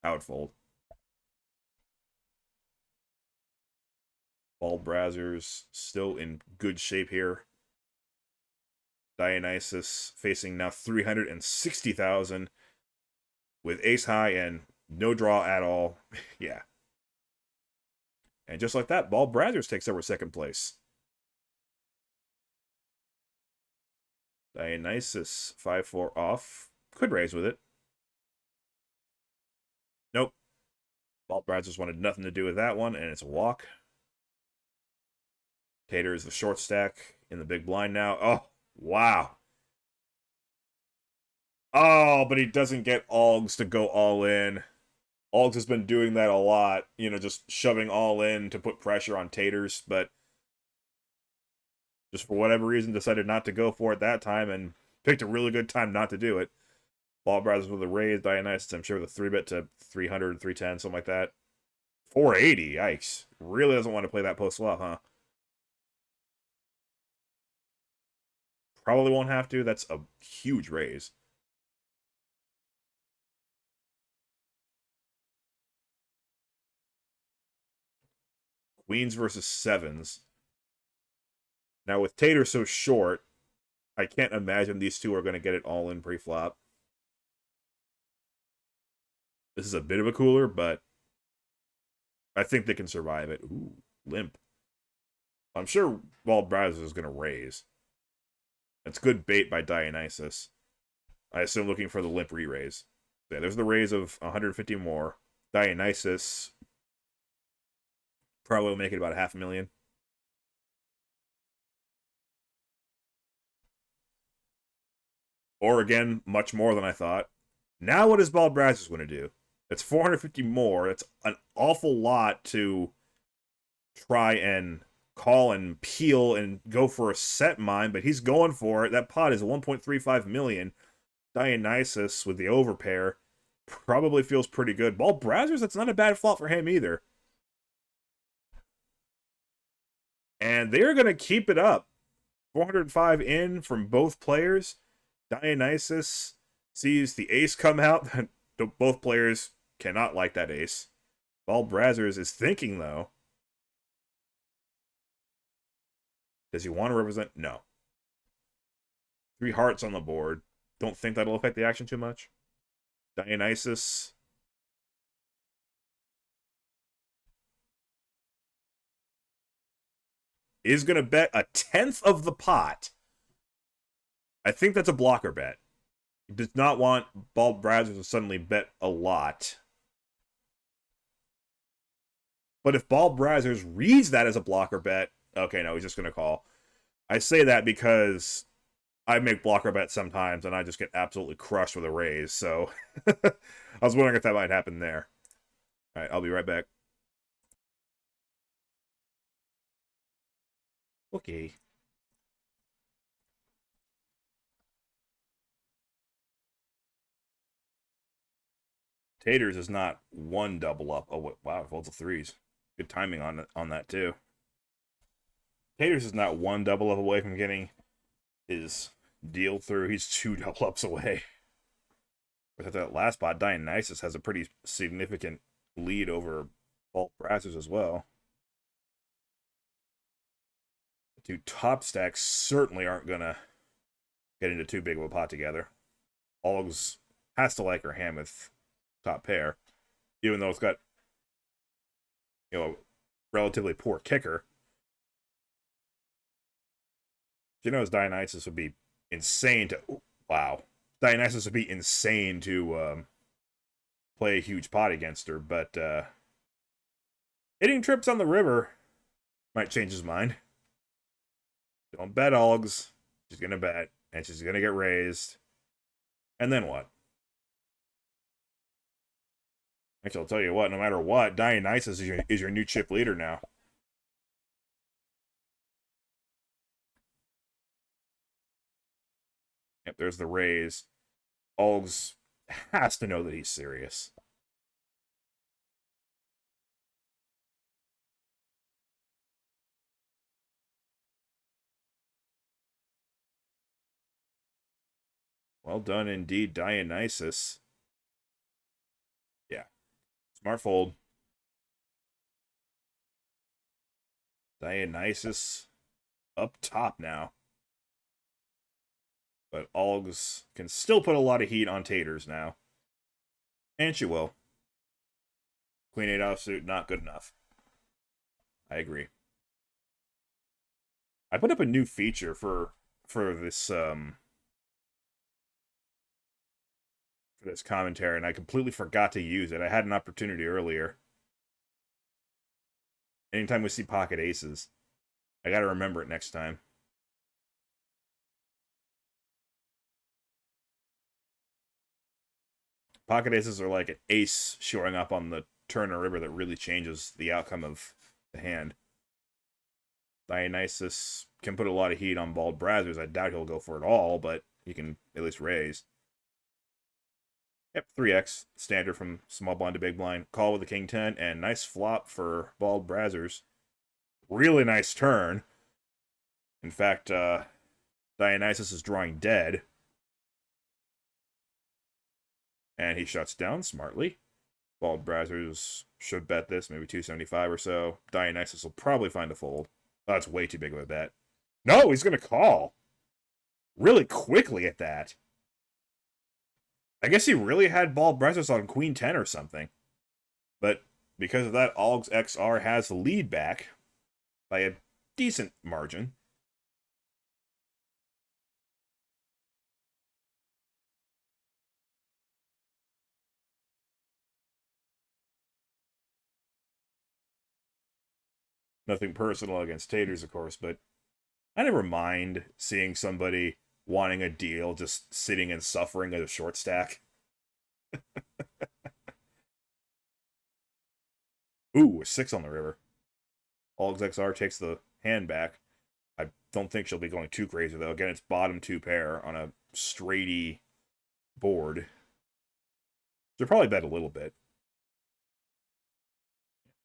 I would fold. Ball Brazzers still in good shape here. Dionysus facing now 360,000 with ace high and no draw at all. Yeah. And just like that, Ball Brazzers takes over second place. Dionysus 5-4 off. Could raise with it. Nope. Ball Brazzers wanted nothing to do with that one, and it's a walk. Tater is the short stack in the big blind now. Oh, wow. Oh, but he doesn't get Oggs to go all in. Oggs has been doing that a lot, you know, just shoving all in to put pressure on Taters, but just for whatever reason decided not to go for it that time and picked a really good time not to do it. Ball Brothers with a raise, Dionysus, I'm sure with a 3-bet to 300, 310, something like that. 480, yikes. Really doesn't want to play that post flop, huh? Probably won't have to. That's a huge raise. Queens versus sevens. Now, with Tater so short, I can't imagine these two are going to get it all in pre-flop. This is a bit of a cooler, but I think they can survive it. Ooh, limp. I'm sure Bald Brazzers is going to raise. That's good bait by Dionysus. I assume looking for the limp re-raise. Yeah, there's the raise of 150 more. Dionysus probably will make it about 500,000. Or again, much more than I thought. Now what is Bald Brazzers going to do? That's 450 more. That's an awful lot to try and call and peel and go for a set mine, but he's going for it. That pot is 1.35 million. Dionysus with the overpair probably feels pretty good. Ball Brazzers, that's not a bad flop for him either. And they're going to keep it up. 405 in from both players. Dionysus sees the ace come out. Both players cannot like that ace. Ball Brazzers is thinking, though. Does he want to represent? No. 3 hearts on the board. Don't think that'll affect the action too much. Dionysus. Is going to bet a 10th of the pot. I think that's a blocker bet. He does not want Bald Brazzers to suddenly bet a lot. But if Bald Brazzers reads that as a blocker bet, okay, no, he's just going to call. I say that because I make blocker bets sometimes, and I just get absolutely crushed with a raise. So I was wondering if that might happen there. All right, I'll be right back. Okay. Taters is not one double up. Oh, wow, folds of threes. Good timing on that, too. Taters is not one double up away from getting his deal through. He's 2 double ups away. With that last spot, Dionysus has a pretty significant lead over Bald Brazzers as well. The 2 top stacks certainly aren't going to get into too big of a pot together. Oggs has to like her hand with top pair, even though it's got, you know, a relatively poor kicker. She knows Dionysus would be insane to... Wow. Dionysus would be insane to play a huge pot against her, but hitting trips on the river might change his mind. Don't bet, Oggs. She's going to bet, and she's going to get raised. And then what? Actually, I'll tell you what, no matter what, Dionysus is your new chip leader now. Yep, there's the raise. Algs has to know that he's serious. Well done indeed, Dionysus. Yeah. Smart fold. Dionysus up top now. But Algs can still put a lot of heat on Taters now. And she will. Queen 8 offsuit, not good enough. I agree. I put up a new feature for this for this commentary, and I completely forgot to use it. I had an opportunity earlier. Anytime we see pocket aces, I gotta remember it next time. Pocket aces are like an ace showing up on the turn or river that really changes the outcome of the hand. Dionysus can put a lot of heat on bald brazzers. I doubt he'll go for it all, but he can at least raise. Yep, 3x, standard from small blind to big blind. Call with the king 10, and nice flop for bald brazzers. Really nice turn. In fact, Dionysus is drawing dead. And he shuts down smartly. Bald brazzers should bet this, maybe 275 or so. Dionysus will probably find a fold. Oh, that's way too big of a bet. No, he's going to call. Really quickly at that. I guess he really had bald brazzers on queen 10 or something. But because of that, Algs XR has the lead back by a decent margin. Nothing personal against Taters, of course, but I never mind seeing somebody wanting a deal just sitting and suffering at a short stack. Ooh, 6 on the river. Algs XR takes the hand back. I don't think she'll be going too crazy, though. Again, it's bottom 2 pair on a straighty board. She'll probably bet a little bit.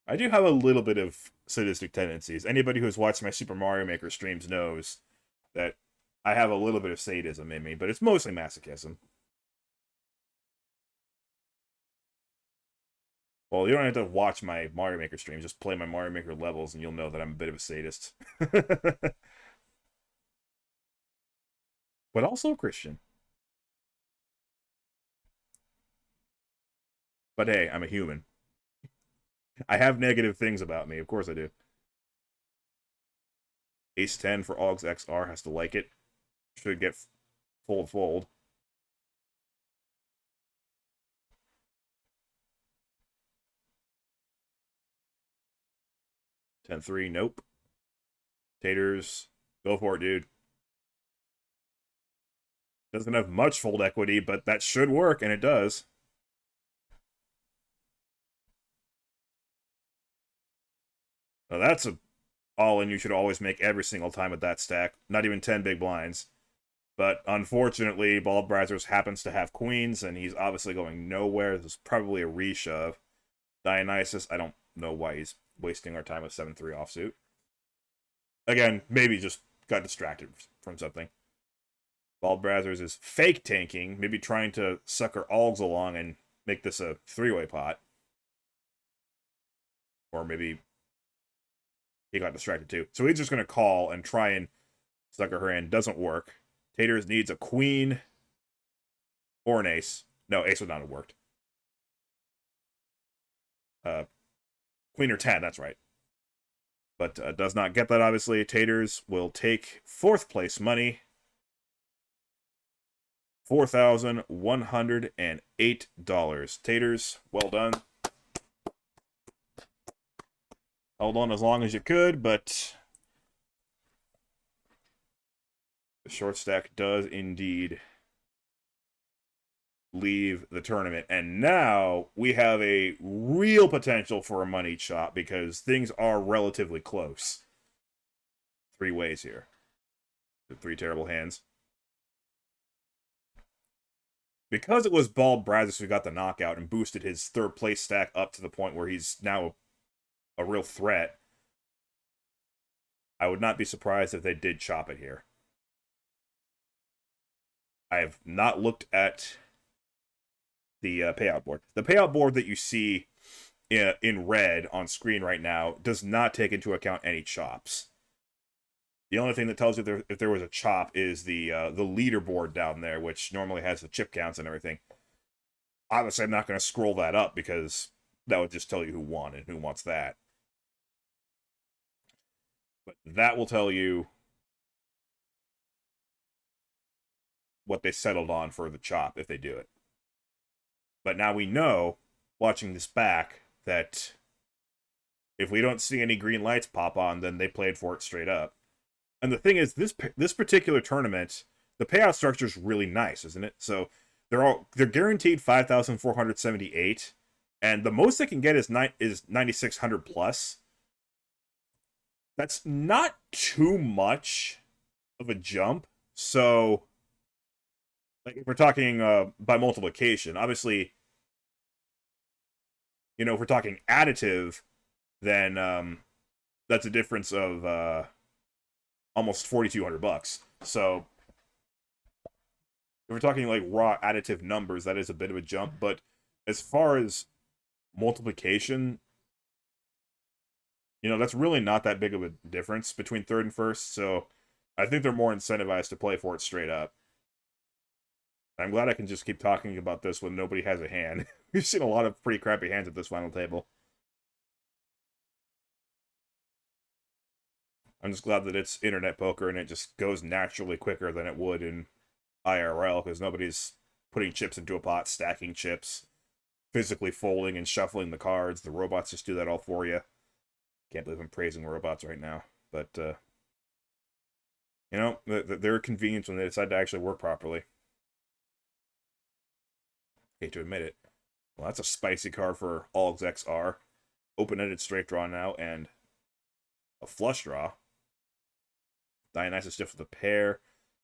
I do have a little bit of sadistic tendencies. Anybody who's watched my Super Mario Maker streams knows that I have a little bit of sadism in me, but it's mostly masochism. Well, you don't have to watch my Mario Maker streams. Just play my Mario Maker levels, and you'll know that I'm a bit of a sadist. But also a Christian. But hey, I'm a human. I have negative things about me. Of course I do. Ace 10 for Augs XR has to like it. Should get fold. 10-3, nope. Taters, go for it, dude. Doesn't have much fold equity, but that should work, and it does. Now that's a all-in you should always make every single time with that stack. Not even 10 big blinds. But unfortunately, Bald Brazzers happens to have queens, and he's obviously going nowhere. This is probably a reshove. Dionysus, I don't know why he's wasting our time with 7-3 offsuit. Again, maybe just got distracted from something. Bald Brazzers is fake tanking, maybe trying to sucker Algs along and make this a 3-way pot. Or maybe he got distracted too. So he's just going to call and try and sucker her in. Doesn't work. Taters needs a queen or an ace. No, ace would not have worked. Queen or 10, that's right. But does not get that, obviously. Taters will take 4th place money. $4,108. Taters, well done. Held on as long as you could, but The short stack does indeed leave the tournament. And now we have a real potential for a money chop because things are relatively close. 3 ways here. The 3 terrible hands. Because it was Bald Brazos who got the knockout and boosted his 3rd place stack up to the point where he's now a real threat, I would not be surprised if they did chop it here. I have not looked at the payout board. The payout board that you see in red on screen right now does not take into account any chops. The only thing that tells you if there was a chop is the leaderboard down there, which normally has the chip counts and everything. Obviously, I'm not going to scroll that up because that would just tell you who won, and who wants that. But that will tell you what they settled on for the chop if they do it. But now we know, watching this back, that if we don't see any green lights pop on, then they played for it straight up. And the thing is, this particular tournament, the payout structure is really nice, isn't it? So they're guaranteed 5,478, and the most they can get is 9,600 plus. That's not too much of a jump. So, like, if we're talking by multiplication, obviously, you know, if we're talking additive, then that's a difference of almost $4,200. So if we're talking like raw additive numbers, that is a bit of a jump. But as far as multiplication, you know, that's really not that big of a difference between 3rd and 1st. So I think they're more incentivized to play for it straight up. I'm glad I can just keep talking about this when nobody has a hand. We've seen a lot of pretty crappy hands at this final table. I'm just glad that it's internet poker and it just goes naturally quicker than it would in IRL because nobody's putting chips into a pot, stacking chips, physically folding and shuffling the cards. The robots just do that all for you. Can't believe I'm praising robots right now. But, you know, they're convenient when they decide to actually work properly. Hate to admit it. Well, that's a spicy card for all execs are. Open-ended straight draw now and a flush draw. Dionysus stiff with a pair,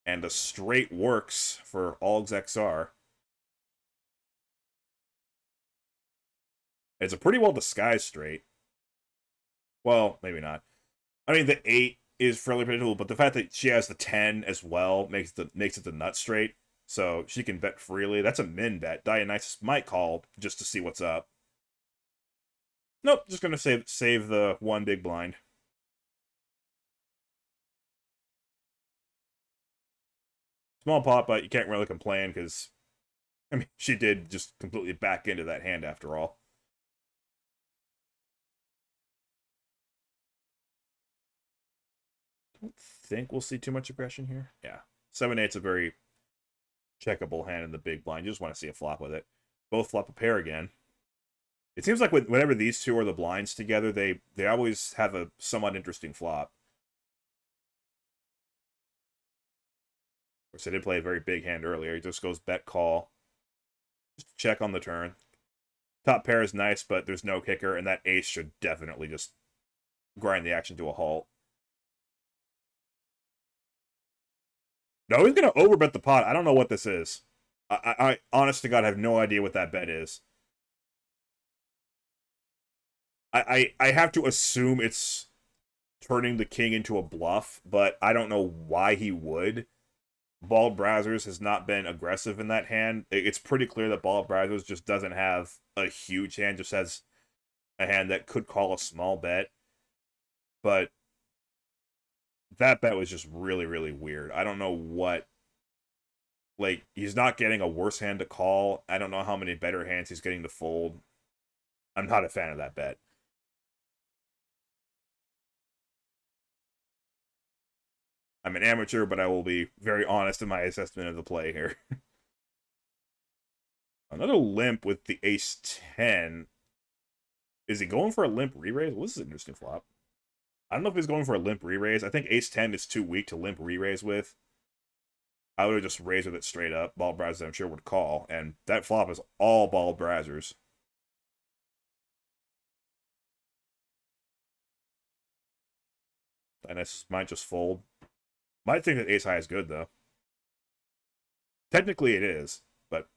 and the straight works for all execs are. It's a pretty well disguised straight. Well, maybe not. I mean, the 8 is fairly predictable, but the fact that she has the 10 as well makes it the nut straight, so she can bet freely. That's a min bet. Dionysus might call just to see what's up. Nope, just gonna save the 1 big blind. Small pot, but you can't really complain because, I mean, she did just completely back into that hand after all. Don't think we'll see too much aggression here. Yeah. 7-8's a very checkable hand in the big blind. You just want to see a flop with it. Both flop a pair again. It seems like whenever these two are the blinds together, they always have a somewhat interesting flop. Of course, I did play a very big hand earlier. He just goes bet call. Just check on the turn. Top pair is nice, but there's no kicker, and that ace should definitely just grind the action to a halt. No, he's going to overbet the pot. I don't know what this is. I honest to God, have no idea what that bet is. I have to assume it's turning the king into a bluff, but I don't know why he would. Bald Brazzers has not been aggressive in that hand. It's pretty clear that Bald Brazzers just doesn't have a huge hand, just has a hand that could call a small bet. But that bet was just really, really weird. I don't know what... Like, he's not getting a worse hand to call. I don't know how many better hands he's getting to fold. I'm not a fan of that bet. I'm an amateur, but I will be very honest in my assessment of the play here. Another limp with the ace-10. Is he going for a limp re-raise? Well, this is an interesting flop. I don't know if he's going for a limp re-raise. I think ace-10 is too weak to limp re-raise with. I would have just raised with it straight up. Ball brazzers, I'm sure, would call. And that flop is all ball brazzers. Dionysus might just fold. Might think that ace high is good, though. Technically, it is. But,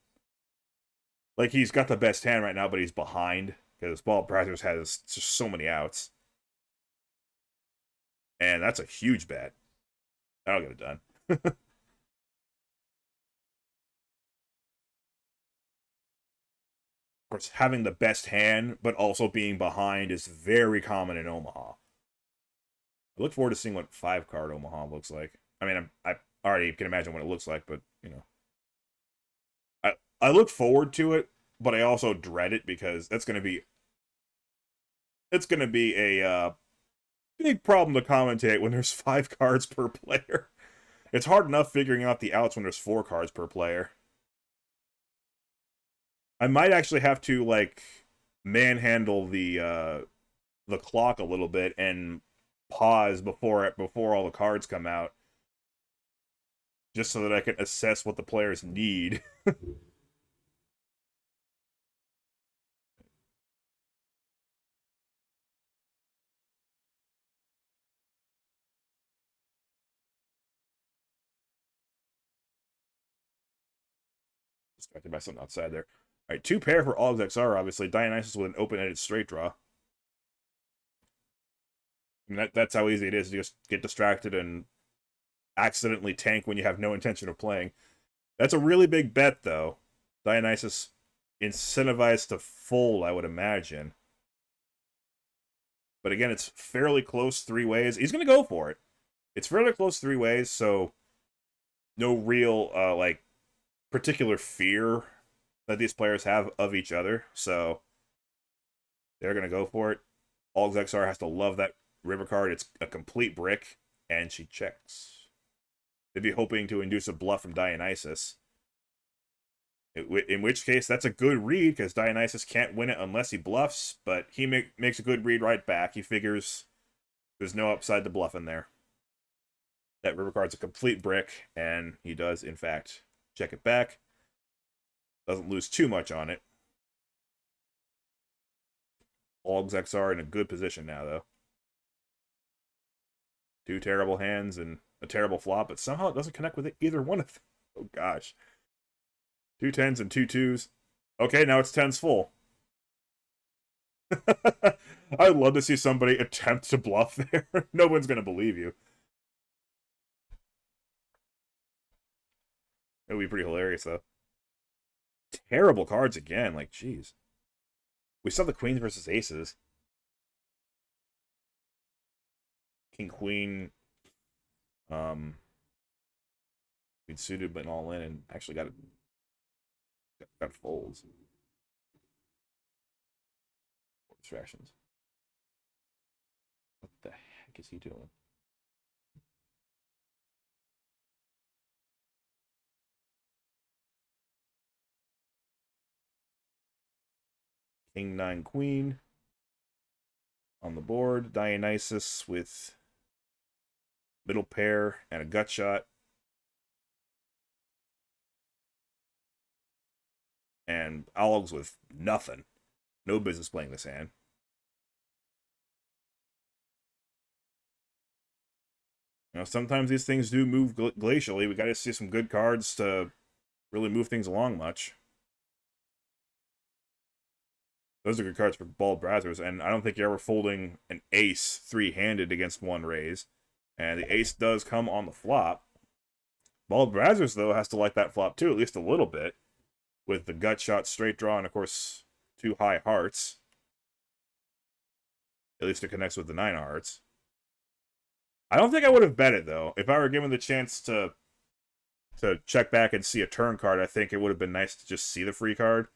like, he's got the best hand right now, but he's behind. Because ball brazzers has just so many outs. And that's a huge bet. That'll get it done. Of course, having the best hand, but also being behind is very common in Omaha. I look forward to seeing what 5-card Omaha looks like. I mean, I already can imagine what it looks like, but, you know. I look forward to it, but I also dread it because that's going to be... It's going to be a big problem to commentate when there's 5 cards per player. It's hard enough figuring out the outs when there's 4 cards per player. I might actually have to, like, manhandle the clock a little bit and pause before all the cards come out, just so that I can assess what the players need. Distracted by something outside there. All right, 2 pair for all XR, obviously. Dionysus with an open-ended straight draw. I mean, that's how easy it is to just get distracted and accidentally tank when you have no intention of playing. That's a really big bet, though. Dionysus incentivized to fold, I would imagine. But again, it's fairly close 3 ways. He's going to go for it. It's fairly close 3 ways, so no real, like, particular fear that these players have of each other. So they're going to go for it. All XR has to love that river card. It's a complete brick, and she checks. They'd be hoping to induce a bluff from Dionysus. In which case, that's a good read, because Dionysus can't win it unless he bluffs, but he makes a good read right back. He figures there's no upside to bluff in there. That river card's a complete brick, and he does, in fact, check it back. Doesn't lose too much on it. All XR in a good position now, though. 2 terrible hands and a terrible flop, but somehow it doesn't connect with either one of them. Oh, gosh. 2 10s and 2 2s. Okay, now it's 10s full. I'd love to see somebody attempt to bluff there. No one's going to believe you. It would be pretty hilarious, though. Terrible cards again. Like, jeez. We saw the queens versus aces. King, queen. Queen suited, but all in, and actually got folds. Distractions. What the heck is he doing? King 9 queen on the board. Dionysus with middle pair and a gut shot. And Alex with nothing. No business playing this hand. You know, sometimes these things do move glacially. We got to see some good cards to really move things along much. Those are good cards for bald brazzers, and I don't think you're ever folding an ace 3-handed against 1 raise. And the ace does come on the flop. Bald brazzers, though, has to like that flop too, at least a little bit. With the gut shot, straight draw, and of course, 2 high hearts. At least it connects with the 9 hearts. I don't think I would have bet it, though. If I were given the chance to check back and see a turn card, I think it would have been nice to just see the free card.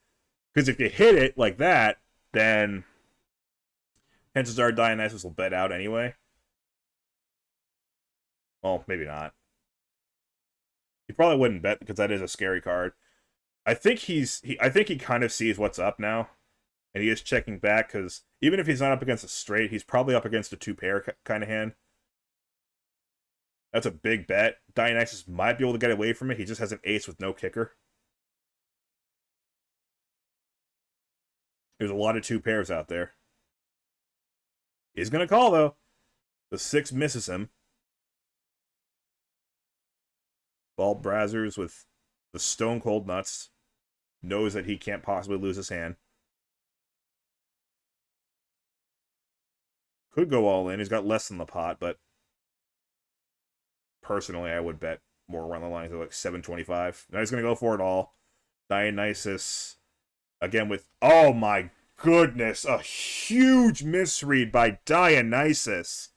Because if you hit it like that, then chances are Dionysus will bet out anyway. Well, maybe not. He probably wouldn't bet because that is a scary card. I think he kind of sees what's up now, and he is checking back because even if he's not up against a straight, he's probably up against a 2-pair kind of hand. That's a big bet. Dionysus might be able to get away from it. He just has an ace with no kicker. There's a lot of 2 pairs out there. He's going to call, though. The 6 misses him. Bald Brazzers with the stone cold nuts. Knows that he can't possibly lose his hand. Could go all in. He's got less than the pot, but personally, I would bet more around the lines of like 725. Now he's going to go for it all. Dionysus, again with, oh my goodness, a huge misread by Dionysus.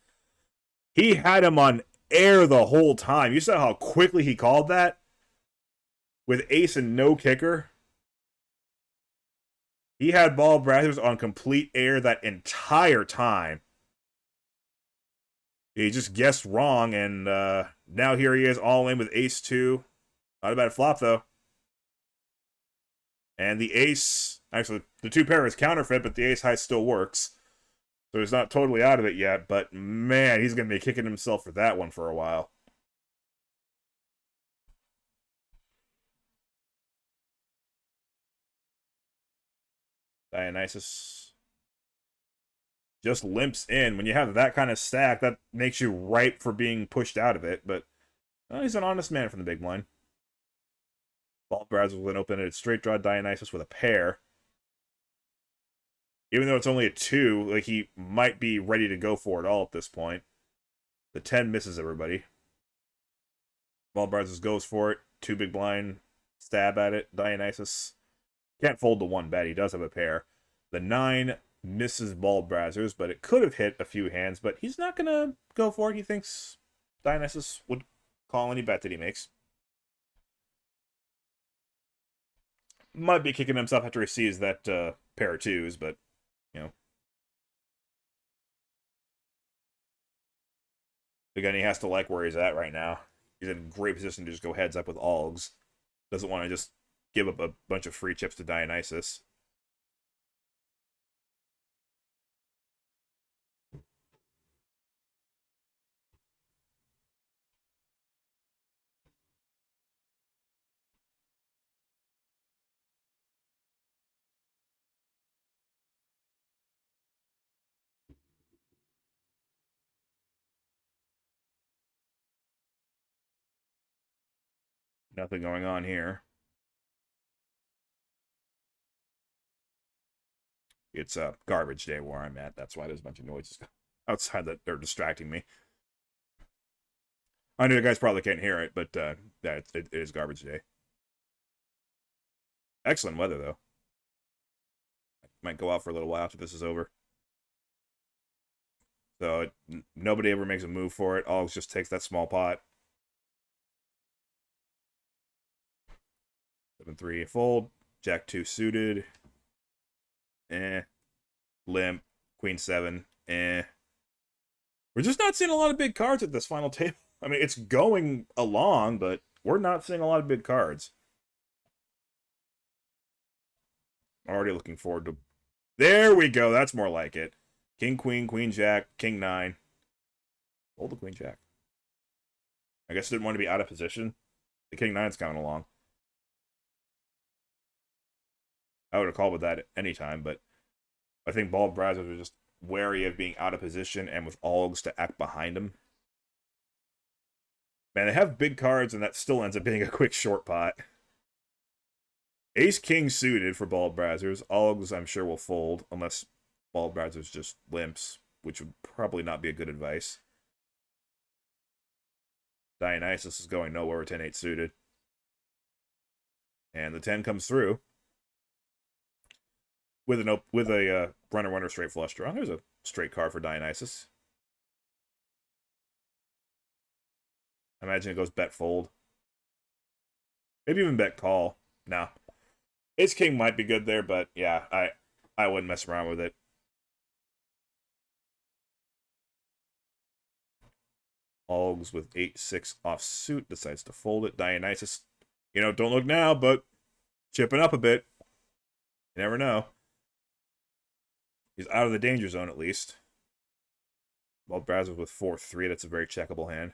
He had him on air the whole time. You saw how quickly he called that? With ace and no kicker. He had Bald Brazzers on complete air that entire time. He just guessed wrong, and now here he is all in with ace-2. Not a bad flop, though. And the ace, actually, the 2 pair is counterfeit, but the ace-high still works. So he's not totally out of it yet, but man, he's going to be kicking himself for that one for a while. Dionysus just limps in. When you have that kind of stack, that makes you ripe for being pushed out of it, but he's an honest man from the big blind. Bald Brazzers will then open it straight draw Dionysus with a pair. Even though it's only a 2, like he might be ready to go for it all at this point. The 10 misses everybody. Bald Brazzers goes for it. 2 big blind. Stab at it. Dionysus can't fold the 1 bet. He does have a pair. The 9 misses Bald Brazzers, but it could have hit a few hands, but he's not going to go for it. He thinks Dionysus would call any bet that he makes. Might be kicking himself after he sees that pair of 2s, but, you know. Again, he has to like where he's at right now. He's in a great position to just go heads up with Algs. Doesn't want to just give up a bunch of free chips to Dionysus. Nothing going on here. It's a garbage day where I'm at. That's why there's a bunch of noises outside that they're distracting me. I know you guys probably can't hear it, but yeah, it is garbage day. Excellent weather, though. Might go out for a little while after this is over. So nobody ever makes a move for it. Always just takes that small pot. 7-3 fold. Jack-2 suited. Limp. Queen-7. We're just not seeing a lot of big cards at this final table. I mean, it's going along, but we're not seeing a lot of big cards. Already looking forward to... There we go. That's more like it. King, Queen, Queen, Jack, King, 9. Hold the Queen, Jack. I guess didn't want to be out of position. The King, 9's coming along. I would have called with that any time, but I think Bald Brazzers are just wary of being out of position and with Algs to act behind him. Man, they have big cards, and that still ends up being a quick short pot. Ace-King suited for Bald Brazzers. Algs, I'm sure, will fold, unless Bald Brazzers just limps, which would probably not be a good advice. Dionysus is going nowhere with 10-8 suited. And the 10 comes through. With a runner straight flush draw. There's a straight card for Dionysus. I imagine it goes bet fold. Maybe even bet call. No. Ace King might be good there, but yeah, I wouldn't mess around with it. Algs with 8-6 offsuit decides to fold it. Dionysus, don't look now, but chipping up a bit. You never know. He's out of the danger zone, at least. Bald Brazzers with 4-3. That's a very checkable hand.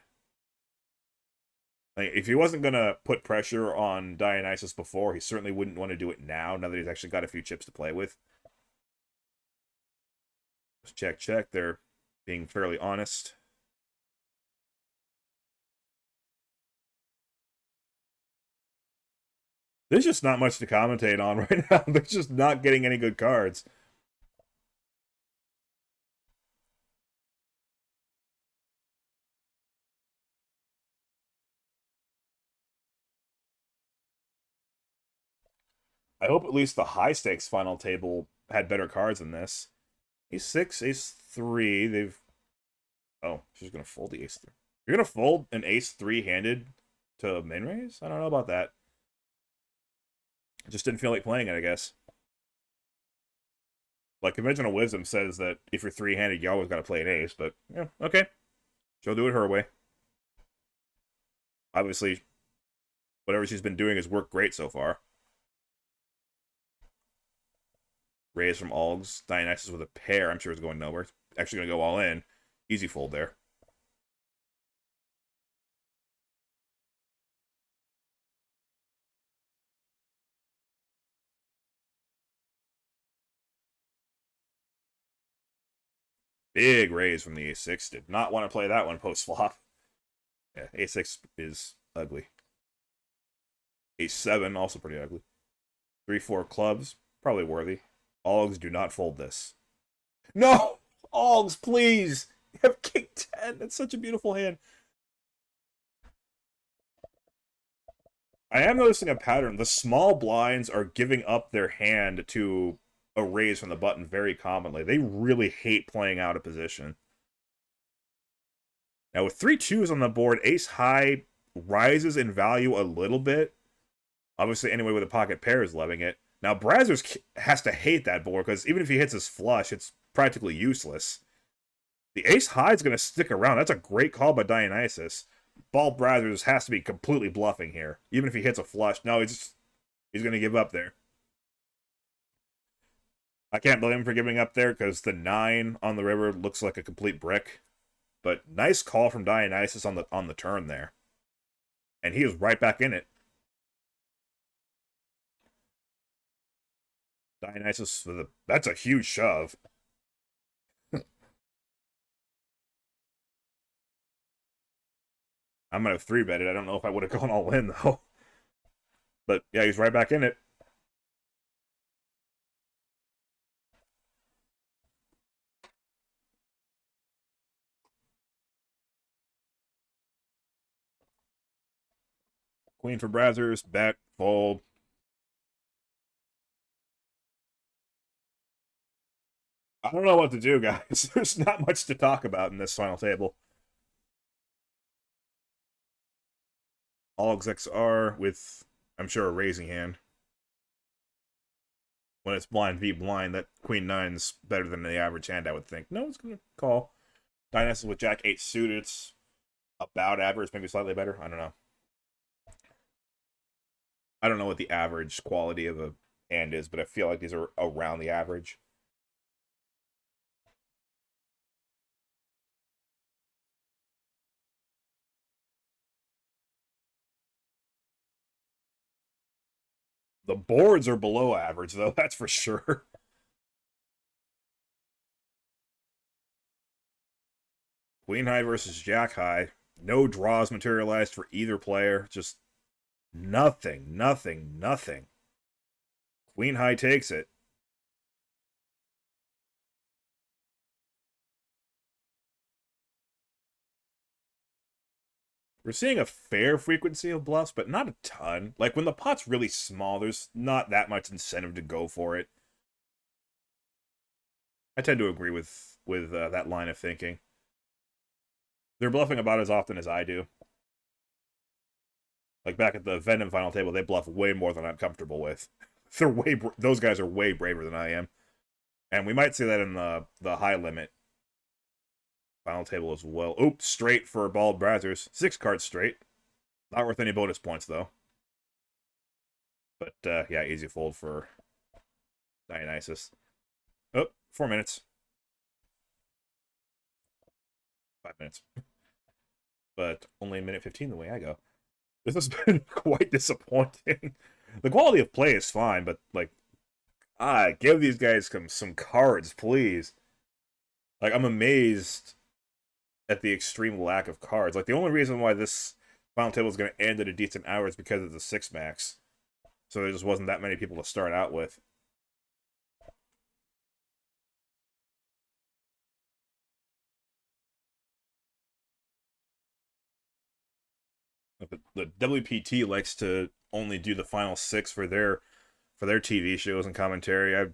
Like, if he wasn't gonna put pressure on Dionysus before, he certainly wouldn't want to do it now that he's actually got a few chips to play with. Check, check. They're being fairly honest. There's just not much to commentate on right now. They're just not getting any good cards. I hope at least the high stakes final table had better cards than this. Ace 6, Ace 3. They've. Oh, she's going to fold the Ace 3. You're going to fold an Ace 3 handed to min raise? I don't know about that. Just didn't feel like playing it, I guess. Like, conventional wisdom says that if you're 3-handed, you always got to play an ace, but, yeah, okay. She'll do it her way. Obviously, whatever she's been doing has worked great so far. Raise from Algs. Dionysus with a pair, I'm sure is going nowhere. Actually going to go all in. Easy fold there. Big raise from the A6. Did not want to play that one post-flop. Yeah, A6 is ugly. A7, also pretty ugly. 3-4 clubs, probably worthy. Algs, do not fold this. No! Algs, please! You have King 10. That's such a beautiful hand. I am noticing a pattern. The small blinds are giving up their hand to a raise from the button very commonly. They really hate playing out of position. Now, with 3 2s on the board, ace high rises in value a little bit. Obviously, anyway with a pocket pair is loving it. Now, Brazzers has to hate that board, because even if he hits his flush, it's practically useless. The ace high is going to stick around. That's a great call by Dionysus. Ball Brazzers has to be completely bluffing here. Even if he hits a flush. No, he's going to give up there. I can't blame him for giving up there, because the 9 on the river looks like a complete brick. But nice call from Dionysus on the turn there. And he is right back in it. Dionysus with that's a huge shove. I might have 3-betted. I don't know if I would have gone all in, though. But, yeah, he's right back in it. Queen for Brazzers. Bet. Fold. I don't know what to do, guys. There's not much to talk about in this final table. All execs are with, I'm sure, a raising hand. When it's blind v blind, that Queen 9's better than the average hand, I would think. No one's going to call. Dionysus with Jack 8 suited, it's about average, maybe slightly better. I don't know. I don't know what the average quality of a hand is, but I feel like these are around the average. The boards are below average, though, that's for sure. Queen high versus Jack high. No draws materialized for either player. Just nothing, nothing, nothing. Queen high takes it. We're seeing a fair frequency of bluffs, but not a ton. Like, when the pot's really small, there's not that much incentive to go for it. I tend to agree with that line of thinking. They're bluffing about as often as I do. Like, back at the Venom final table, they bluff way more than I'm comfortable with. Those guys are way braver than I am. And we might see that in the high limit final table as well. Oops, straight for Bald Brazzers. 6 cards straight. Not worth any bonus points, though. But, yeah, easy fold for Dionysus. Oh, 4 minutes. 5 minutes. But only a minute 15 the way I go. This has been quite disappointing. The quality of play is fine, but like, give these guys some cards, please. Like, I'm amazed at the extreme lack of cards. Like, the only reason why this final table is going to end at a decent hour is because of the 6 max. So there just wasn't that many people to start out with. The WPT likes to only do the final 6 for their TV shows and commentary.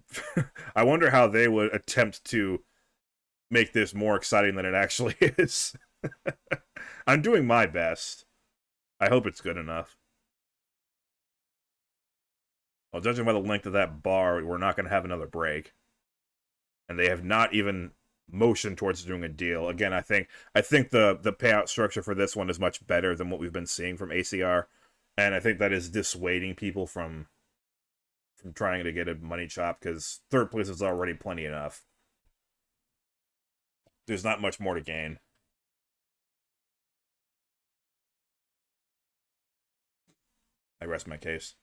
I wonder how they would attempt to make this more exciting than it actually is. I'm doing my best. I hope it's good enough. Well, judging by the length of that bar, we're not going to have another break. And they have not even motioned towards doing a deal. Again, I think the payout structure for this one is much better than what we've been seeing from ACR. And I think that is dissuading people from trying to get a money chop, because third place is already plenty enough. There's not much more to gain. I rest my case.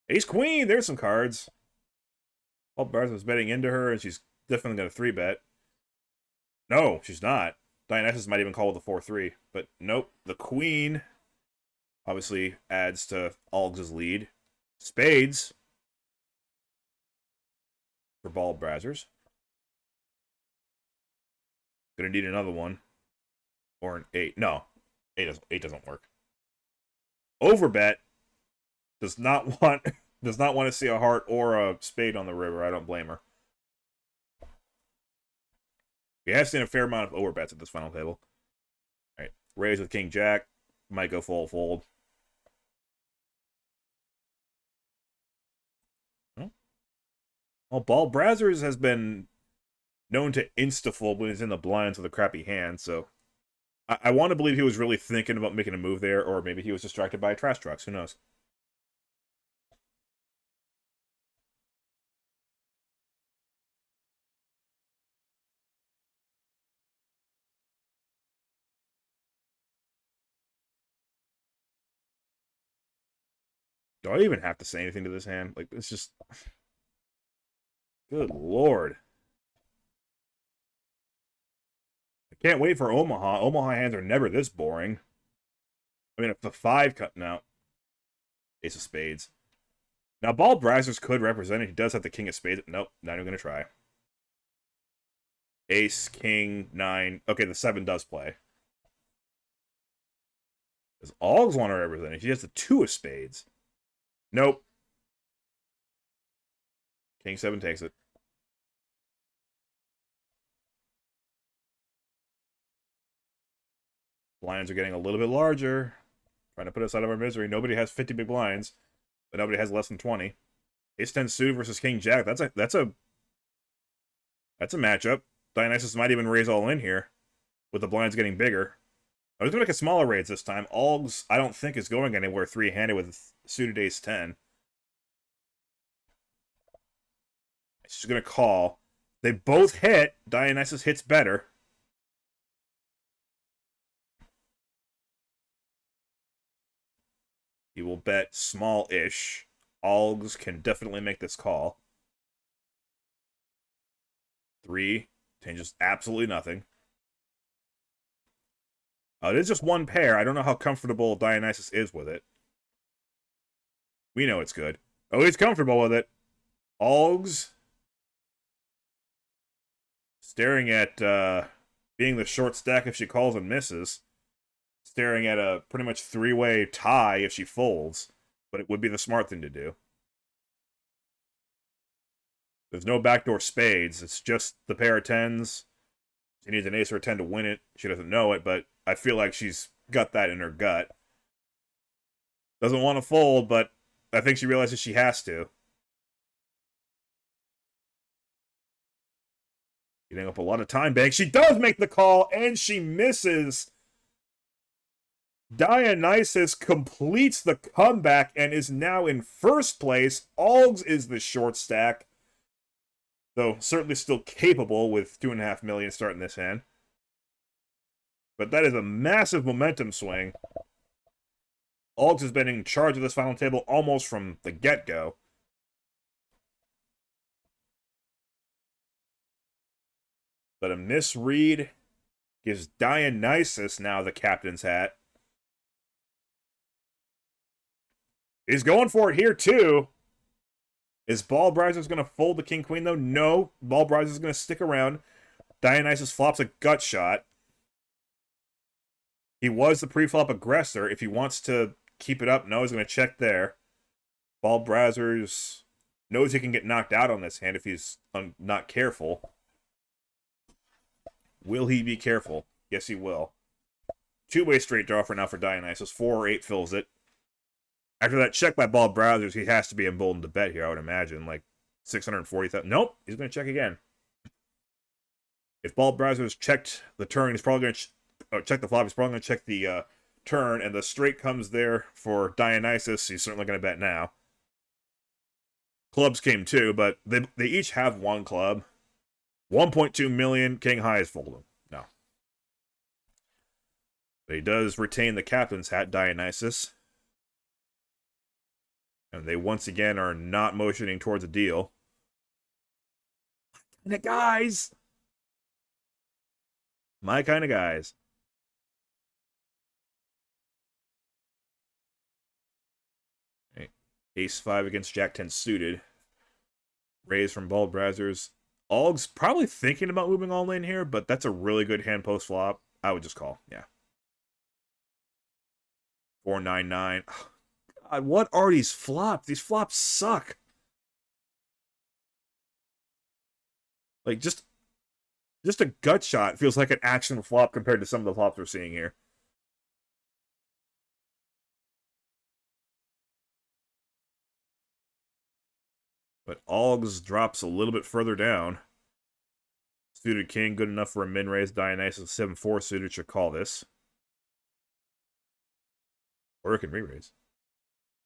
Ace Queen, there's some cards. Paul Barth was betting into her, and she's definitely going to 3-bet. No, she's not. Dionysus might even call with a 4-3, but nope. The Queen obviously adds to Algs' lead. Spades for Ball Brazzers. Gonna need another one. Or an 8. No, 8 doesn't work. Overbet does not want to see a heart or a spade on the river. I don't blame her. We have seen a fair amount of overbets at this final table. All right, raise with King Jack. Might go full fold. Well, Ball Brazzers has been known to insta-fold when he's in the blinds with a crappy hand, so I want to believe he was really thinking about making a move there, or maybe he was distracted by trash trucks. Who knows? Do I even have to say anything to this hand? Like, it's just... Good lord. I can't wait for Omaha. Omaha hands are never this boring. I mean, if the 5 cutting out. Ace of Spades. Now, Ball Brazzers could represent it. He does have the King of Spades. Nope, not even going to try. Ace, King, 9. Okay, the 7 does play. Does Algs want to represent it? He has the 2 of Spades. Nope. King 7 takes it. Blinds are getting a little bit larger. Trying to put us out of our misery. Nobody has 50 big blinds, but nobody has less than 20. Ace 10 suited versus King Jack. That's a matchup. Dionysus might even raise all in here, with the blinds getting bigger. I was going to make a smaller raise this time. Algs, I don't think, is going anywhere 3-handed with suited Ace 10. She's going to call. They both hit. Dionysus hits better. He will bet small-ish. Algs can definitely make this call. 3 changes absolutely nothing. It is just one pair. I don't know how comfortable Dionysus is with it. We know it's good. Oh, he's comfortable with it. Algs staring at being the short stack if she calls and misses. Staring at a pretty much 3-way tie if she folds. But it would be the smart thing to do. There's no backdoor spades. It's just the pair of 10s. She needs an ace or a 10 to win it. She doesn't know it, but I feel like she's got that in her gut. Doesn't want to fold, but I think she realizes she has to. Getting up a lot of time bank. She does make the call, and she misses. Dionysus completes the comeback and is now in first place. Algs is the short stack, though certainly still capable with 2.5 million starting this hand. But that is a massive momentum swing. Algs has been in charge of this final table almost from the get-go. But a misread gives Dionysus now the captain's hat. He's going for it here, too. Is Ballbriser's going to fold the king-queen, though? No. Ballbriser's going to stick around. Dionysus flops a gut shot. He was the pre-flop aggressor. If he wants to keep it up, no, he's going to check there. Ballbriser's knows he can get knocked out on this hand if he's not careful. Will he be careful? Yes, he will. Two-way straight draw for now for Dionysus. 4 or 8 fills it. After that check by Ballbriser's, he has to be emboldened to bet here, I would imagine. Like 640,000. Nope, he's going to check again. If Ballbriser's checked the turn, he's probably going to check the flop. He's probably going to check the turn, and the straight comes there for Dionysus. He's certainly going to bet now. Clubs came too, but they each have one club. 1.2 million, king high is folding. No. But he does retain the captain's hat, Dionysus. And they once again are not motioning towards a deal. My kind of guys! My kind of guys. Okay. Ace-5 against Jack-10 suited. Raise from Ballbriser's. Alg's probably thinking about moving all in here, but that's a really good hand post-flop. I would just call, yeah. 499. God, what are these flops? These flops suck. Like, just a gut shot feels like an action flop compared to some of the flops we're seeing here. But Algs drops a little bit further down. Suited king, good enough for a min-raise. Dionysus 7-4 suited should call this. Or it can re-raise.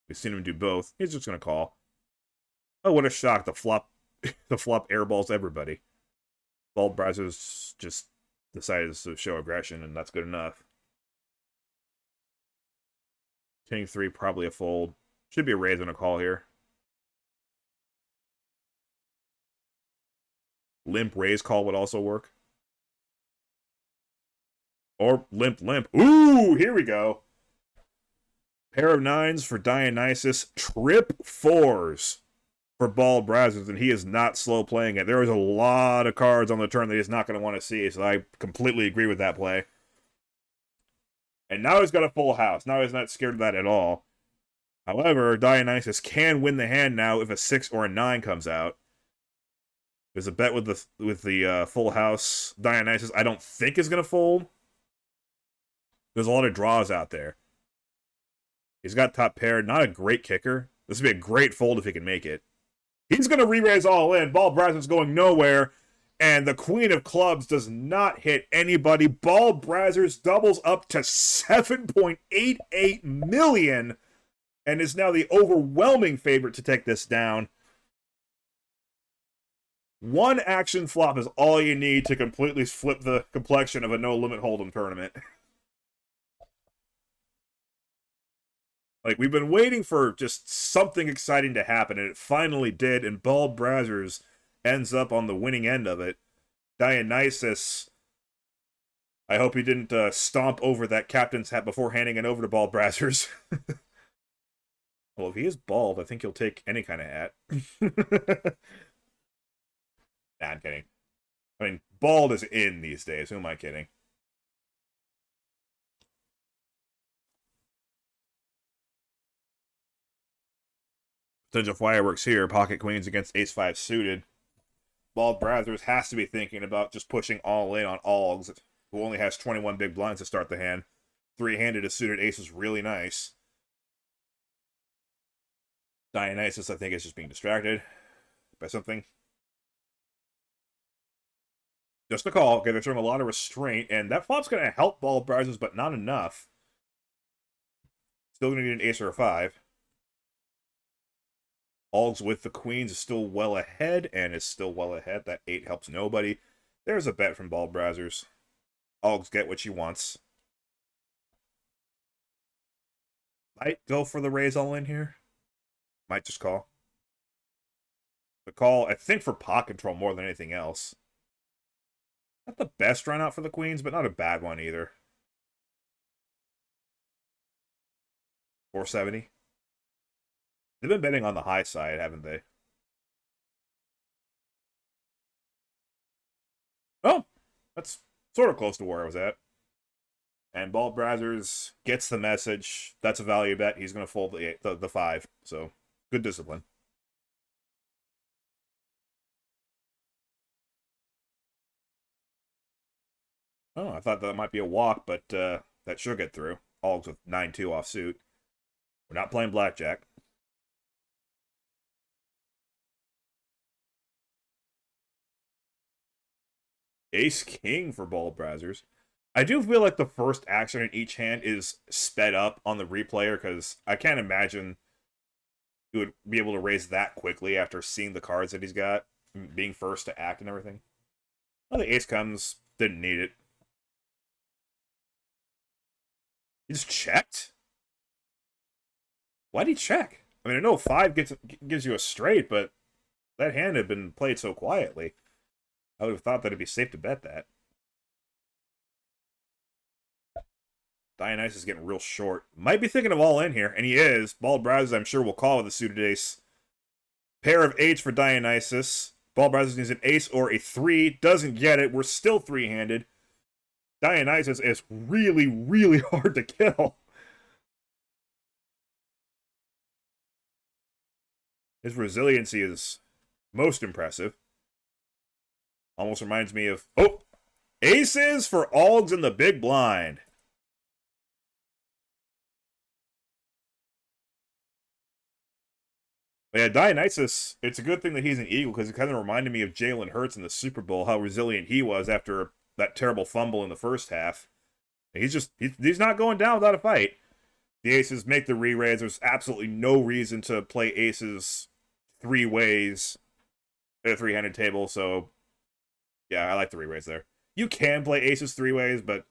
We've seen him do both. He's just going to call. Oh, what a shock. The flop airballs everybody. Ballbriser's just decided to show aggression, and that's good enough. King 3, probably a fold. Should be a raise and a call here. Limp raise call would also work. Or limp. Ooh, here we go. Pair of 9s for Dionysus. Trip 4s for Ballbriser's, and he is not slow playing it. There is a lot of cards on the turn that he's not going to want to see, so I completely agree with that play. And now he's got a full house. Now he's not scared of that at all. However, Dionysus can win the hand now if a 6 or a 9 comes out. There's a bet with the full house. Dionysus, I don't think is going to fold. There's a lot of draws out there. He's got top pair. Not a great kicker. This would be a great fold if he can make it. He's going to re-raise all in. Ballbriser's going nowhere. And the queen of clubs does not hit anybody. Ballbriser's doubles up to 7.88 million. And is now the overwhelming favorite to take this down. One action flop is all you need to completely flip the complexion of a no-limit hold'em tournament. Like, we've been waiting for just something exciting to happen, and it finally did, and Ballbriser's ends up on the winning end of it. Dionysus, I hope he didn't stomp over that captain's hat before handing it over to Ballbriser's. Well, if he is bald, I think he'll take any kind of hat. Nah, I'm kidding. I mean, bald is in these days. Who am I kidding? Potential fireworks here. Pocket queens against ace-5 suited. Ballbriser's has to be thinking about just pushing all in on Algs, who only has 21 big blinds to start the hand. Three-handed to suited ace is really nice. Dionysus, I think, is just being distracted by something. Just a call. Okay, they're showing a lot of restraint, and that flop's going to help Ballbriser's, but not enough. Still going to need an ace or a 5. Algs with the queens is still well ahead, and is still well ahead. That 8 helps nobody. There's a bet from Ballbriser's. Oggs get what she wants. Might go for the raise all in here. Might just call. The call, I think, for pot control more than anything else. Not the best run out for the queens, but not a bad one either. 470. They've been betting on the high side, haven't they? Oh, that's sort of close to where I was at. And Bald Brazzers gets the message. That's a value bet. He's going to fold the 5. So, good discipline. Oh, I thought that might be a walk, but that should get through. Alls with 9-2 offsuit. We're not playing blackjack. Ace-king for Bald Brazzers. I do feel like the first action in each hand is sped up on the replayer, because I can't imagine he would be able to raise that quickly after seeing the cards that he's got, being first to act and everything. Well, the ace comes, didn't need it. He just checked? Why'd he check? I mean, I know 5 gives you a straight, but that hand had been played so quietly. I would have thought that it'd be safe to bet that. Dionysus is getting real short. Might be thinking of all in here, and he is. Bald Brazzers, I'm sure, will call with a suited ace. Pair of 8s for Dionysus. Bald Brazzers needs an ace or a 3. Doesn't get it. We're still 3-handed. Dionysus is really, really hard to kill. His resiliency is most impressive. Almost reminds me of... Oh! Aces for Algs in the big blind. But yeah, Dionysus, it's a good thing that he's an Eagle, because it kind of reminded me of Jalen Hurts in the Super Bowl, how resilient he was after that terrible fumble in the first half. He's not going down without a fight. The aces make the re-raise. There's absolutely no reason to play aces 3 ways at a 3-handed table, so yeah, I like the re-raise there. You can play aces 3 ways, but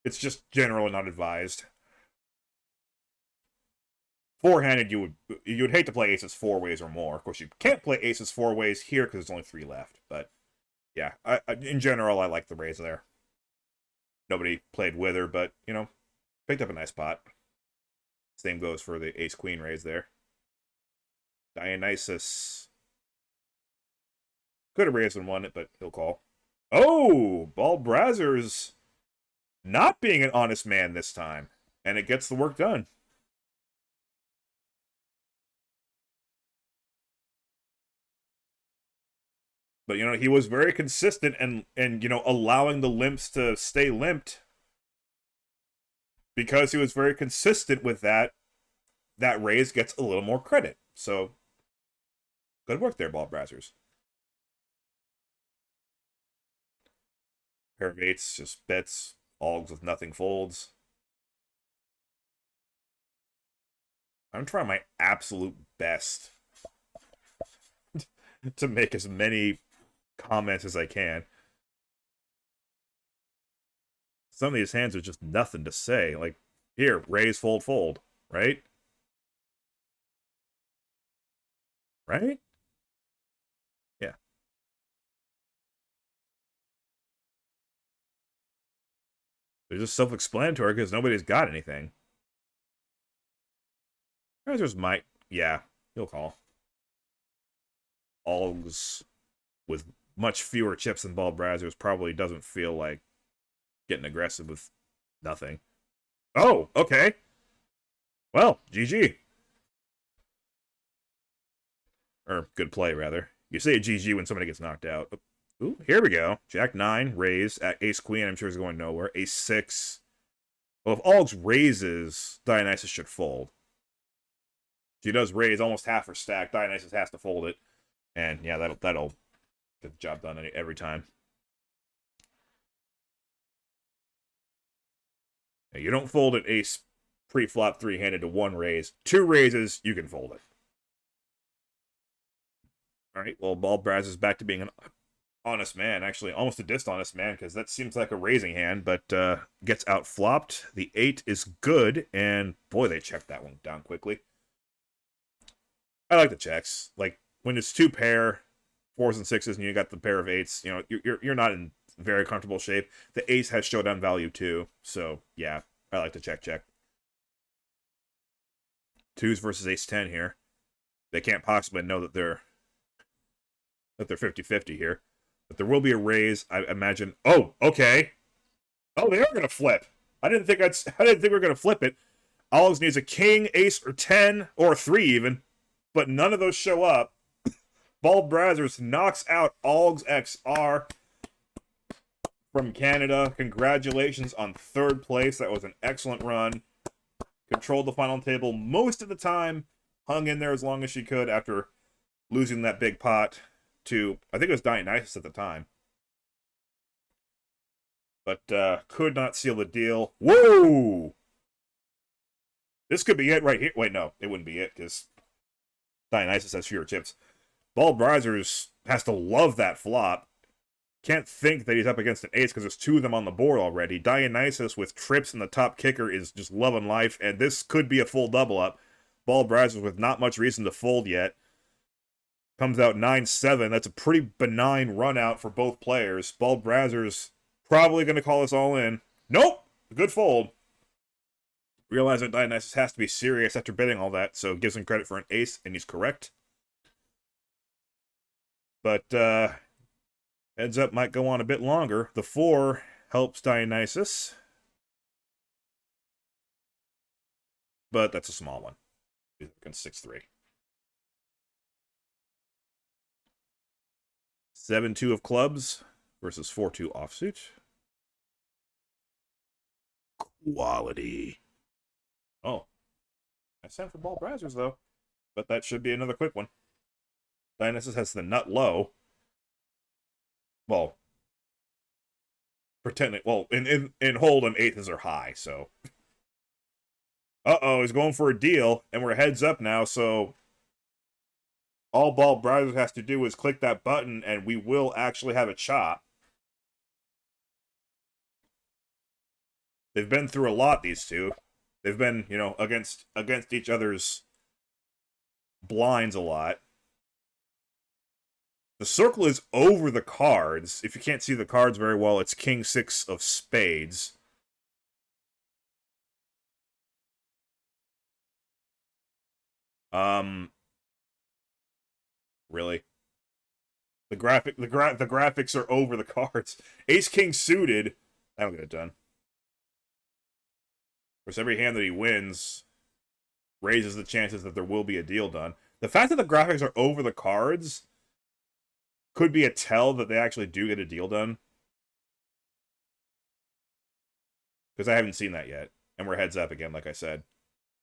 it's just generally not advised. 4-handed, you would hate to play aces 4 ways or more. Of course, you can't play aces 4 ways here because there's only 3 left. But yeah, in general, I like the raise there. Nobody played with her, but you know, picked up a nice pot. Same goes for the ace-queen raise there. Dionysus could have raised and won it, but he'll call. Oh, Bald Brazzers not being an honest man this time, and it gets the work done. But, you know, he was very consistent and you know, allowing the limps to stay limped. Because he was very consistent with that, that raise gets a little more credit. So, good work there, Bald Brazzers. Pair of 8s, just bets, Algs with nothing folds. I'm trying my absolute best to make as many comments as I can. Some of these hands are just nothing to say. Like, here, raise, fold, fold, right? Right? Yeah. They're just self-explanatory because nobody's got anything. Brazzers might, yeah, he'll call. Algs with much fewer chips than Bald Brazzers probably doesn't feel like getting aggressive with nothing. Oh, okay. Well, GG. Or good play, rather. You say GG when somebody gets knocked out. Ooh, here we go. Jack 9, raise. At ace queen, I'm sure is going nowhere. Ace 6. Well, if Algs raises, Dionysus should fold. She does raise almost half her stack. Dionysus has to fold it. And yeah, that'll get the job done every time. Now, you don't fold an ace pre-flop 3-handed to 1 raise. 2 raises, you can fold it. All right, well, Bald Brazzers is back to being an honest man, actually, almost a dishonest man, because that seems like a raising hand, but gets out flopped. The 8 is good, and boy, they checked that one down quickly. I like the checks. Like, when it's 2 pair, 4s and 6s, and you got the pair of 8s, you know, you're not in very comfortable shape. The ace has showdown value too, so yeah, I like to check. 2s versus ace 10 here. They can't possibly know that they're 50-50 here. But there will be a raise, I imagine. Oh, okay. Oh, they are gonna flip. I didn't think we were gonna flip it. Olives needs a king, ace, or 10, or 3 even, but none of those show up. Bald Brazzers knocks out Algs XR from Canada. Congratulations on 3rd place. That was an excellent run. Controlled the final table most of the time. Hung in there as long as she could after losing that big pot to, I think it was Dionysus at the time. But could not seal the deal. Whoa! This could be it right here. Wait, no, it wouldn't be it, because Dionysus has fewer chips. Bald Brazzers has to love that flop. Can't think that he's up against an ace because there's 2 of them on the board already. Dionysus with trips in the top kicker is just loving life, and this could be a full double up. Bald Brazzers with not much reason to fold yet. Comes out 9-7. That's a pretty benign run out for both players. Bald Brazzers probably going to call us all in. Nope! Good fold. Realize that Dionysus has to be serious after betting all that, so gives him credit for an ace, and he's correct. But heads up might go on a bit longer. The 4 helps Dionysus, but that's a small one. He's against 6-3. 7-2 of clubs versus 4-2 offsuit. Quality. Oh. I sent for Bald Brazzers, though. But that should be another quick one. Dionysus has the nut low. Well, pretending. Well, in Hold'em, 8s are high, so. Uh-oh, he's going for a deal, and we're heads up now, so all Bald Brazzers has to do is click that button, and we will actually have a chop. They've been through a lot, these two. They've been, you know, against each other's blinds a lot. The circle is over the cards. If you can't see the cards very well, it's King 6 of spades. Really? The graphics are over the cards. Ace King suited. That'll get it done. Of course, every hand that he wins raises the chances that there will be a deal done. The fact that the graphics are over the cards could be a tell that they actually do get a deal done. Because I haven't seen that yet. And we're heads up again, like I said.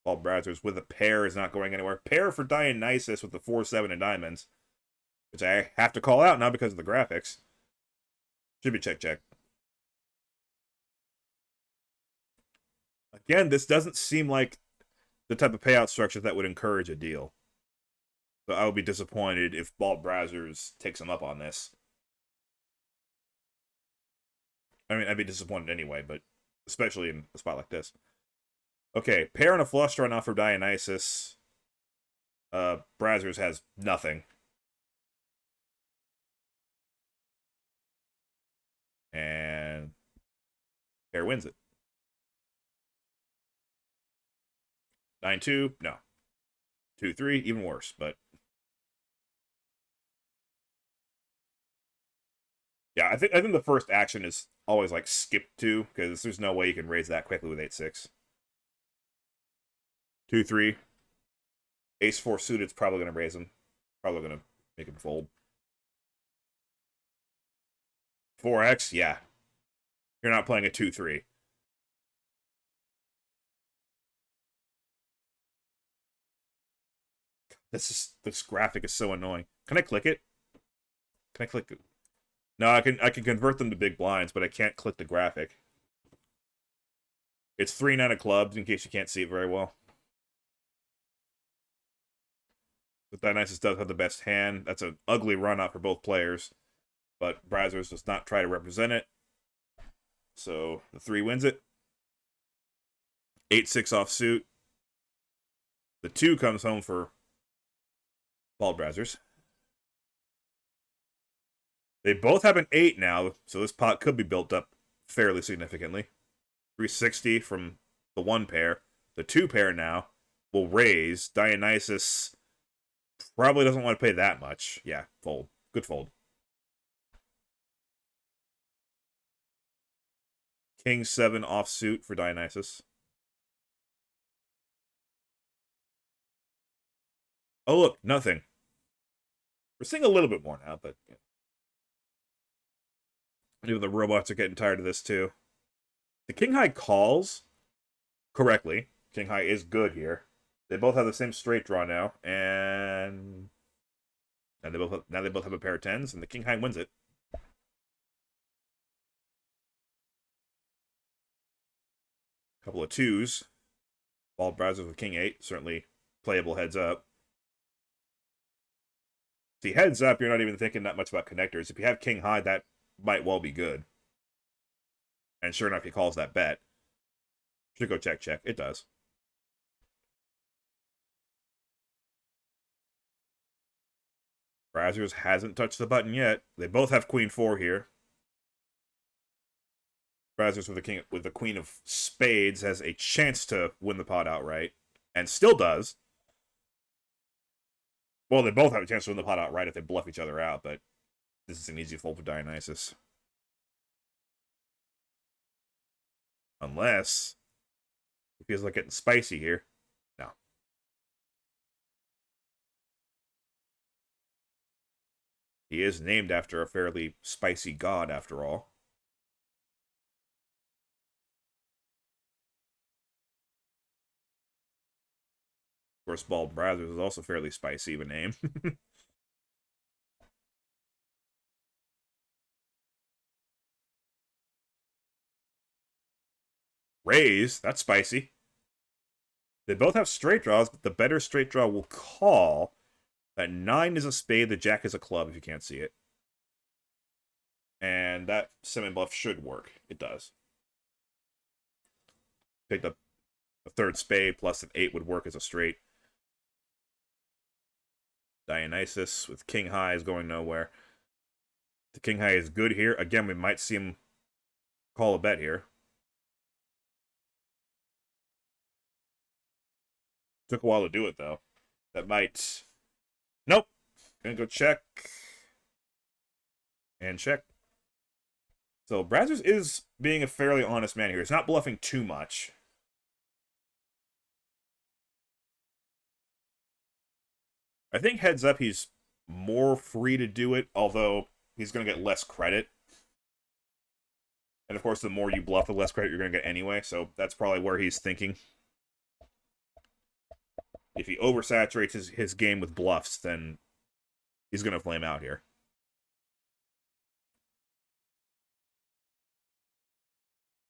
Bald Brazzers with a pair is not going anywhere. Pair for Dionysus with the 4-7 and diamonds. Which I have to call out now because of the graphics. Should be check. Again, this doesn't seem like the type of payout structure that would encourage a deal. So I would be disappointed if Bald Brazzers takes him up on this. I mean, I'd be disappointed anyway, but especially in a spot like this. Okay, pair and a flush draw now for Dionysus. Brazzers has nothing. And pair wins it. 9-2, no. 2-3, even worse, but yeah, I think the first action is always like skip 2, because there's no way you can raise that quickly with 8-6. 2-3. Ace 4 suited's probably gonna raise him. Probably gonna make him fold. 4x, yeah. You're not playing a 2-3. This graphic is so annoying. Can I click it? Can I click it? No, I can convert them to big blinds, but I can't click the graphic. It's 3-9 of clubs, in case you can't see it very well. But Dionysus does have the best hand. That's an ugly run out for both players. but Brazzers does not try to represent it. So the 3 wins it. 8-6 offsuit. The 2 comes home for Bald Brazzers. They both have an 8 now, so this pot could be built up fairly significantly. 360 from the 1 pair. The 2 pair now will raise. Dionysus probably doesn't want to pay that much. Yeah, fold. Good fold. King 7 offsuit for Dionysus. Oh, look, nothing. We're seeing a little bit more now, but yeah. Maybe the robots are getting tired of this too. The King High calls correctly. King High is good here. They both have the same straight draw now, and they both have a pair of 10s, and the King High wins it. Couple of 2s. Bald Brazzers with King 8, certainly playable heads up. See, heads up, you're not even thinking that much about connectors. If you have King High, that might well be good. And sure enough, he calls that bet. Should go check, check. It does. Brazzers hasn't touched the button yet. They both have Queen 4 here. Brazzers with the Queen of Spades has a chance to win the pot outright. And still does. Well, they both have a chance to win the pot outright if they bluff each other out, but this is an easy fold for Dionysus. Unless it feels like getting spicy here. No. He is named after a fairly spicy god, after all. Of course, Bald Brazzers is also fairly spicy of a name. Raise, that's spicy. They both have straight draws, but the better straight draw will call. That 9 is a spade, the jack is a club, if you can't see it. And that semi-bluff should work. It does. Picked up a third spade, plus an 8 would work as a straight. Dionysus with King High is going nowhere. The King High is good here. Again, we might see him call a bet here. Took a while to do it, though. That might... Nope. Gonna go check. And check. So, Brazzers is being a fairly honest man here. He's not bluffing too much. I think heads up, he's more free to do it, although he's going to get less credit. And of course, the more you bluff, the less credit you're going to get anyway, so that's probably where he's thinking. If he oversaturates his game with bluffs, then he's going to flame out here.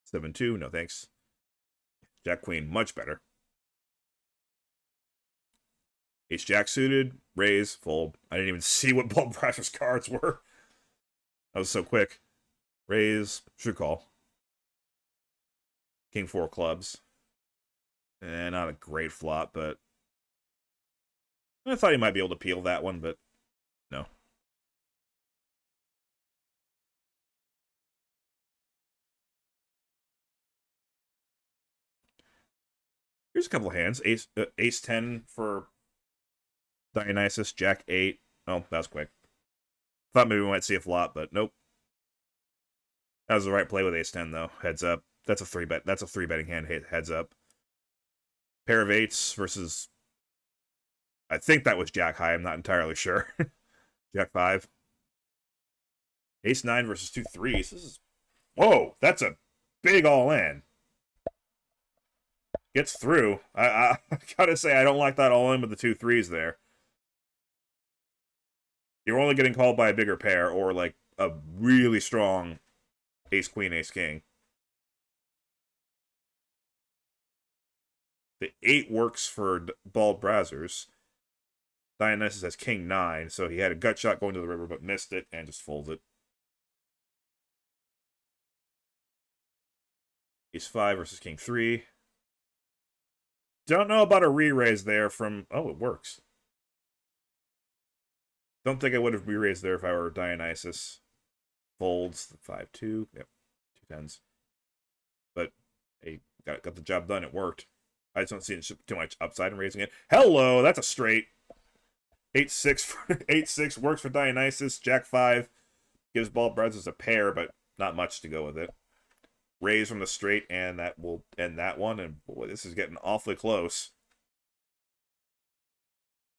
Seven two, no thanks. Jack Queen, much better. Ace Jack suited, raise, fold. I didn't even see what Bald Brazzers cards were. That was so quick. Raise, should call. King 4 clubs. Not a great flop, but I thought he might be able to peel that one, but no. Here's a couple of hands. Ace 10 for Dionysus, Jack 8. Oh, that was quick. Thought maybe we might see a flop, but nope. That was the right play with Ace 10, though. Heads up. That's a 3-bet. That's a 3-betting hand. Heads up. Pair of 8s versus... I think that was Jack High. I'm not entirely sure. Jack 5. Ace 9 versus 2 3s. This is... Whoa! That's a big all-in. Gets through. I gotta say, I don't like that all-in with the 2 3s there. You're only getting called by a bigger pair or, like, a really strong Ace-Queen, Ace-King. The 8 works for Bald Brazzers. Dionysus has King 9, so he had a gut shot going to the river but missed it and just folds it. Ace 5 versus King 3. Don't know about a re-raise there from... Oh, it works. Don't think I would have re-raised there if I were Dionysus. Folds, 5-2. Yep, 2 10s. But, hey, got the job done. It worked. I just don't see too much upside in raising it. Hello, that's a straight. 8-6 works for Dionysus. Jack 5 gives Bald Brothers a pair, but not much to go with it. Raise from the straight, and that will end that one. And boy, this is getting awfully close.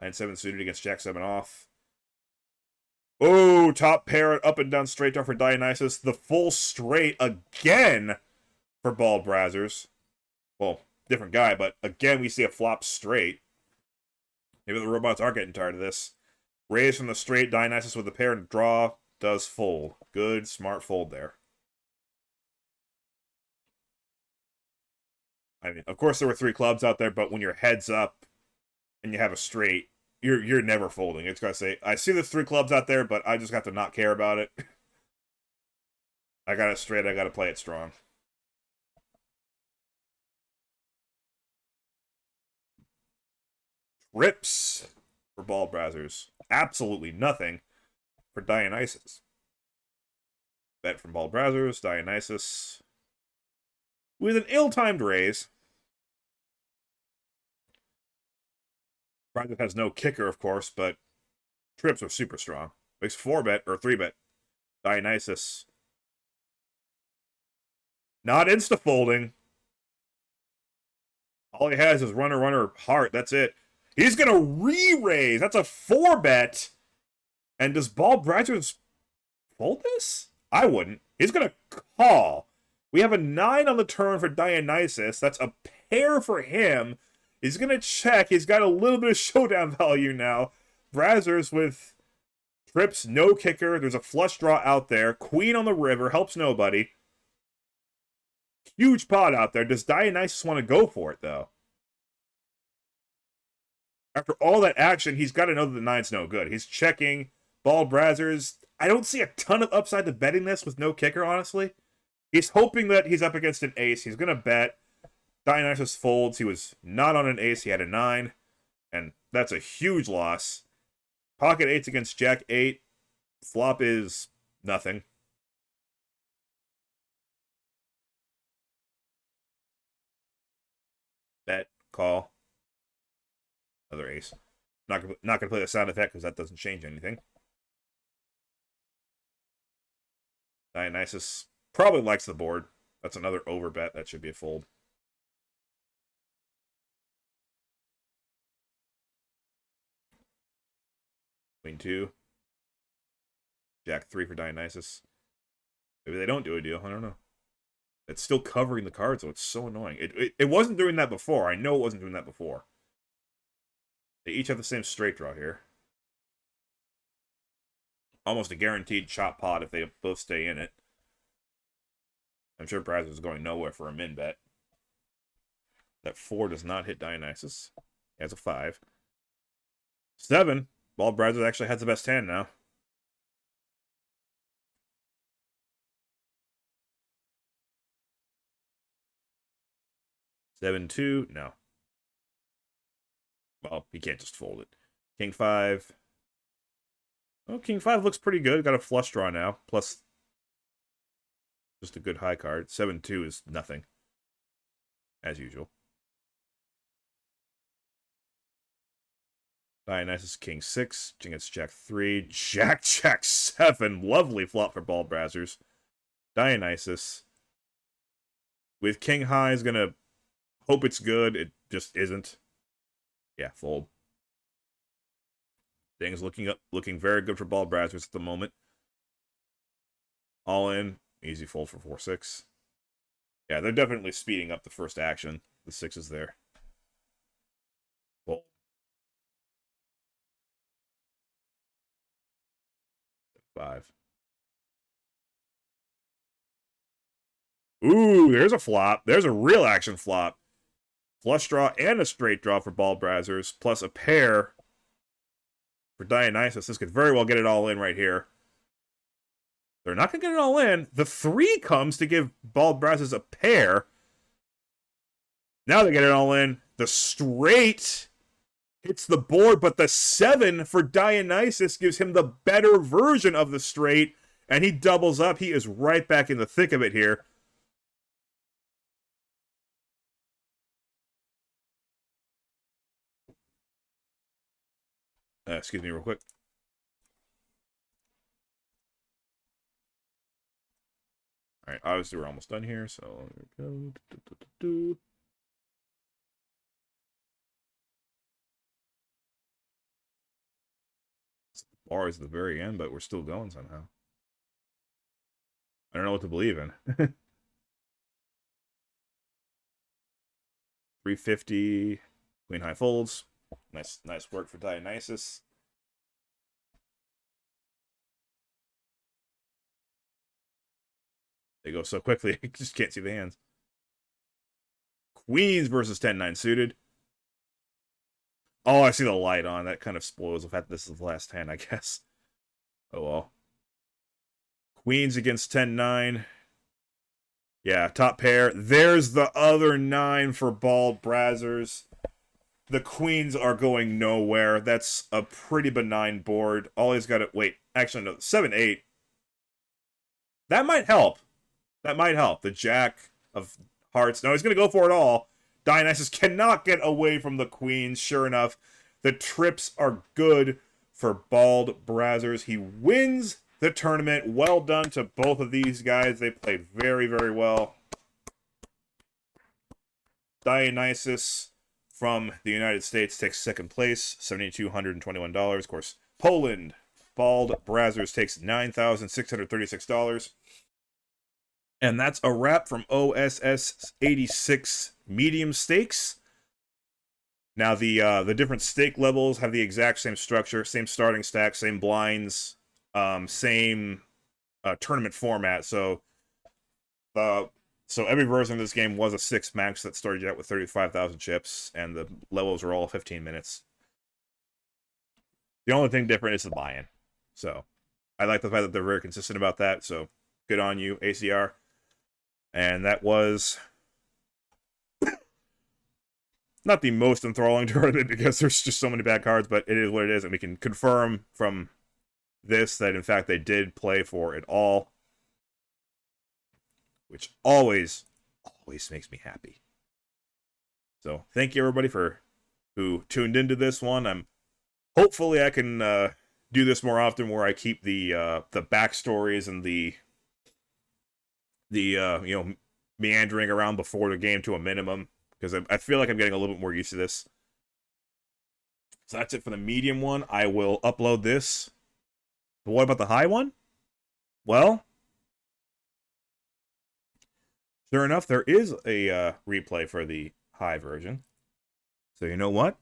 9-7 suited against Jack 7 off. Oh, top pair up and down straight draw for Dionysus. The full straight again for Bald Brazzers. Well, different guy, but again we see a flop straight. Maybe the robots are getting tired of this. Raise from the straight, Dionysus with a pair and draw does fold. Good, smart fold there. I mean, of course there were 3 clubs out there, but when your head's up and you have a straight, you're never folding. It's gotta say, I see the 3 clubs out there, but I just got to not care about it. I got it straight, I gotta play it strong. Trips for Bald Brazzers. Absolutely nothing for Dionysus. Bet from Bald Brazzers, Dionysus. With an ill-timed raise. Brazzers has no kicker, of course, but trips are super strong. Makes 4-bet or 3-bet. Dionysus. Not insta-folding. All he has is runner, runner, heart. That's it. He's going to re-raise. That's a 4-bet. And does Bald Brazzers fold this? I wouldn't. He's going to call. We have a 9 on the turn for Dionysus. That's a pair for him. He's going to check. He's got a little bit of showdown value now. Brazzers with trips, no kicker. There's a flush draw out there. Queen on the river. Helps nobody. Huge pot out there. Does Dionysus want to go for it, though? After all that action, he's got to know that the 9's no good. He's checking. Bald Brazzers. I don't see a ton of upside to betting this with no kicker, honestly. He's hoping that he's up against an ace. He's going to bet. Dionysus folds. He was not on an ace. He had a 9. And that's a huge loss. Pocket 8s against Jack 8. Flop is nothing. Bet. Call. Another ace. Not gonna play the sound effect because that doesn't change anything. Dionysus probably likes the board. That's another overbet. That should be a fold. Queen 2. Jack 3 for Dionysus. Maybe they don't do a deal. I don't know. It's still covering the cards, so it's so annoying. It wasn't doing that before. I know it wasn't doing that before. They each have the same straight draw here. Almost a guaranteed chop pot if they both stay in it. I'm sure Brazzers is going nowhere for a min bet. That 4 does not hit Dionysus. He has a 5. 7. Bald Brazzers actually has the best hand now. Seven, 2. No. Well, he can't just fold it. King 5. Oh, King 5 looks pretty good. Got a flush draw now. Plus, just a good high card. 7-2 is nothing. As usual. Dionysus, King 6. Against Jack 3. Jack 7. Lovely flop for Bald Brazzers. Dionysus. With King High is going to hope it's good. It just isn't. Yeah, fold. Things looking very good for Bald Brazzers at the moment. All in. Easy fold for 4-6. Yeah, they're definitely speeding up the first action. The 6 is there. Fold. Five. Ooh, there's a flop. There's a real action flop. Flush draw and a straight draw for Bald Brazzers, plus a pair for Dionysus. This could very well get it all in right here. They're not going to get it all in. The 3 comes to give Bald Brazzers a pair. Now they get it all in. The straight hits the board, but the 7 for Dionysus gives him the better version of the straight, and he doubles up. He is right back in the thick of it here. Excuse me real quick. All right, obviously we're almost done here, so there we go. Bar is at the very end, but we're still going somehow. I don't know what to believe in. 350, queen high folds. Nice work for Dionysus. They go so quickly, I just can't see the hands. Queens versus 10-9 suited. Oh, I see the light on. That kind of spoils the fact that this is the last hand, I guess. Oh, well. Queens against 10-9. Yeah, top pair. There's the other 9 for Bald Brazzers. The queens are going nowhere. That's a pretty benign board. All he's got to... Wait, actually, no. 7-8. That might help. That might help. The jack of hearts. No, he's going to go for it all. Dionysus cannot get away from the queens. Sure enough, the trips are good for Bald Brazzers. He wins the tournament. Well done to both of these guys. They played very, very well. Dionysus from the United States takes second place, $7,221. Of course, Poland, Bald Brazzers takes $9,636. And that's a wrap from OSS 86 medium stakes. Now, the different stake levels have the exact same structure, same starting stack, same blinds, same tournament format. So every version of this game was a 6 max that started you out with 35,000 chips, and the levels were all 15 minutes. The only thing different is the buy-in. So I like the fact that they're very consistent about that. So good on you, ACR. And that was not the most enthralling tournament because there's just so many bad cards, but it is what it is, and we can confirm from this that, in fact, they did play for it all, which always makes me happy. So thank you, everybody, who tuned into this one. Hopefully I can do this more often, where I keep the backstories and the meandering around before the game to a minimum, because I feel like I'm getting a little bit more used to this. So that's it for the medium one. I will upload this. But what about the high one? Well, sure enough, there is a replay for the high version. So you know what?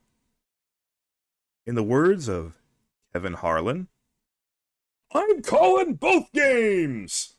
In the words of Kevin Harlan, I'm calling both games!